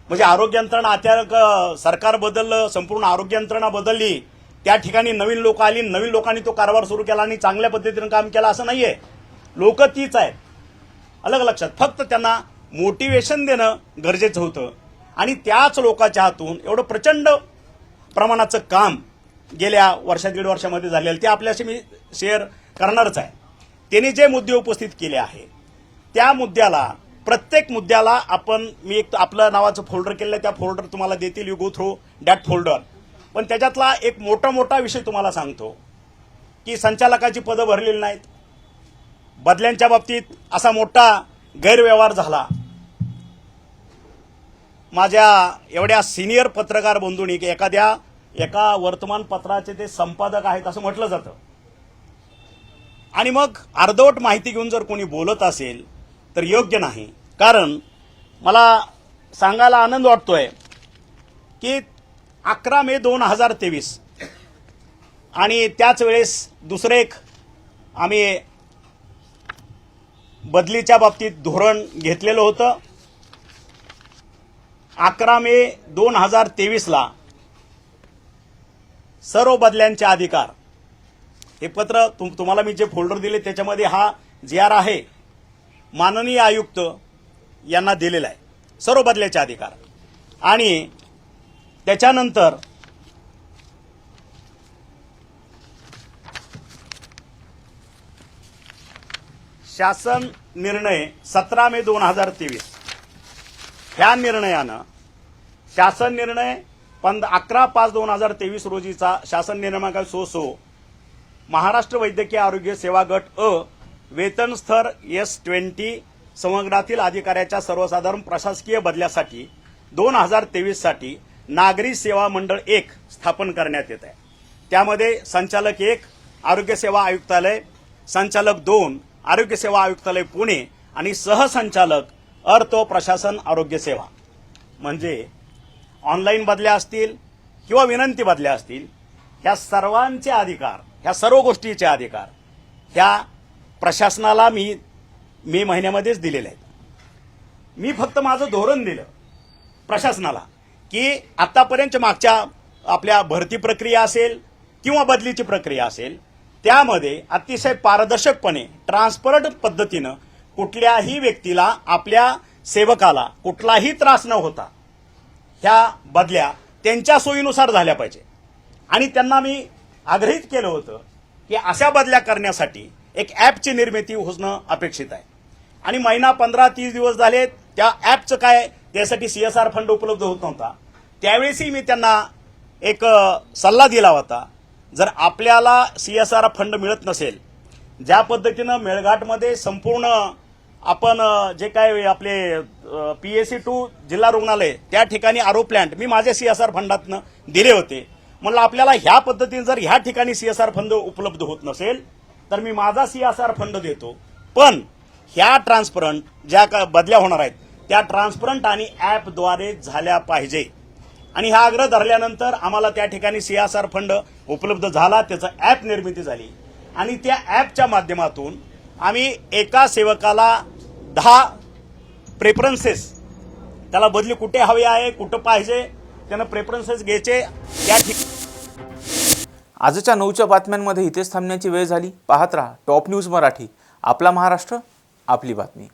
Speaker 8: म्हणजे आरोग्य यंत्रणा अचानक सरकार बदललं, संपूर्ण आरोग्य यंत्रणा बदलली, त्या ठिकाणी नवीन लोक आली, नवीन लोकांनी तो कारभार सुरू केला आणि चांगल्या पद्धतीनं काम केलं असं नाहीये. लोक तीच आहेत, अलग लक्षात. फक्त त्यांना मोटिवेशन देणं गरजेचं होतं आणि त्याच लोकांच्या हातून एवढं प्रचंड प्रमाणाचं काम गेल्या दीड वर्षामध्ये झालेलं ते आपल्याशी मी शेअर करणारच आहे. त्यांनी जे मुद्दे उपस्थित केले आहे त्या मुद्द्याला, प्रत्येक मुद्द्याला मी एक आपलं नावाचं फोल्डर केलेलं आहे, त्या फोल्डर तुम्हाला देतील, you go through that folder. पण त्याच्यातला एक मोठा विषय तुम्हाला सांगतो की संचालकाची पदं भरलेली नाहीत. बदल्यांच्या बाबतीत असा मोठा गैरव्यवहार झाला. माझ्या एवढ्या सिनियर पत्रकार बंधूंनी की एका वर्तमानपत्राचे ते संपादक आहेत असं म्हटलं जातं आणि मग अर्धवट माहिती घेऊन जर कोणी बोलत असेल तर योग्य नाही. कारण मला सांगायला आनंद वाटतोय की 11 मे 2023 आणि त्याच वेळेस दुसरं एक आम्ही बदलीच्या बाबतीत धोरण घेतलेलं होतं. 11 मे 2023ला सर्व बदल्यांचे अधिकार, हे पत्र तुम्हाला मी जे फोल्डर दिले त्याच्यामध्ये हा GR आहे, माननीय आयुक्त यांना दिलेला आहे, सर्व बदल्याचे अधिकार. आणि त्याच्यानंतर शासन निर्णय 17 मे 2023, ह्या निर्णयानं शासन निर्णय 11/5/2023 रोजीचा शासन निर्णय सो महाराष्ट्र वैद्यकीय आरोग्य सेवा गट अ वेतन स्तर S20 संवर्गातील अधिकाऱ्याच्या सर्वसाधारण प्रशासकीय बदल्यासाठी 2023 साठी नागरी सेवा मंडळ 1 स्थापन करण्यात येत आहे. त्यामध्ये संचालक 1 आरोग्य सेवा आयुक्तालय, संचालक 2 आरोग्य सेवा आयुक्तालय पुणे आणि सहसंचालक अर्थ प्रशासन आरोग्य सेवा. म्हणजे ऑनलाईन बदल्या असतील किंवा विनंती बदल्या असतील, ह्या सर्वांचे अधिकार, ह्या सर्व गोष्टीचे अधिकार ह्या प्रशासनाला मी मे महिन्यामध्येच दिलेले आहेत. मी फक्त माझं धोरण दिलं प्रशासनाला की आतापर्यंत मागच्या आपल्या भरती प्रक्रिया असेल किंवा बदलीची प्रक्रिया असेल त्यामध्ये अतिशय पारदर्शकपणे ट्रान्सपरंट पद्धतीनं कुठल्याही व्यक्तीला, आपल्या सेवकाला कुठलाही त्रास न होता ह्या बदल्या त्यांच्या सोयीनुसार झाल्या पाहिजे. आणि त्यांना मी आग्रहित केलं होतं की अशा बदल्या करण्यासाठी एक ॲपची निर्मिती होणं अपेक्षित आहे. आणि महिना 15-30 दिवस झाले, त्या ॲपचं काय, त्यासाठी CSR फंड उपलब्ध होत नव्हता. त्यावेळेसही मी त्यांना एक सल्ला दिला होता, जर आपल्याला CSR फंड मिळत नसेल, ज्या पद्धतीनं मेळघाटमध्ये संपूर्ण आपण जे काय आपले PAC2 जिल्हा रुग्णालय त्या ठिकाणी आरो प्लांट मी माझ्या CSR फंडातनं दिले होते. म्हणलं आपल्याला ह्या पद्धतीने जर ह्या ठिकाणी CSR फंड उपलब्ध होत नसेल तर मी माझा CSR फंड देतो, पण ह्या ट्रान्सपरंट ज्या बदल्या होणार आहेत त्या ट्रान्सपरंट आणि ॲपद्वारे झाल्या पाहिजे. आणि हा आग्रह धरल्यानंतर आम्हाला त्या ठिकाणी CSR फंड उपलब्ध झाला, त्याचं ॲप निर्मिती झाली आणि त्या ॲपच्या माध्यमातून आम्ही एका सेवकाला 10 प्रेफरन्सेस, त्याला बदली कुठे हवी आहे, कुठं पाहिजे, त्यानं प्रेफरन्सेस घ्यायचे. त्या
Speaker 1: आजच्या 9च्या बातम्यांमध्ये इथेच थांबण्याची वेळ झाली. पाहत रहा टॉप न्यूज मराठी. आपला महाराष्ट्र, आपली बातमी.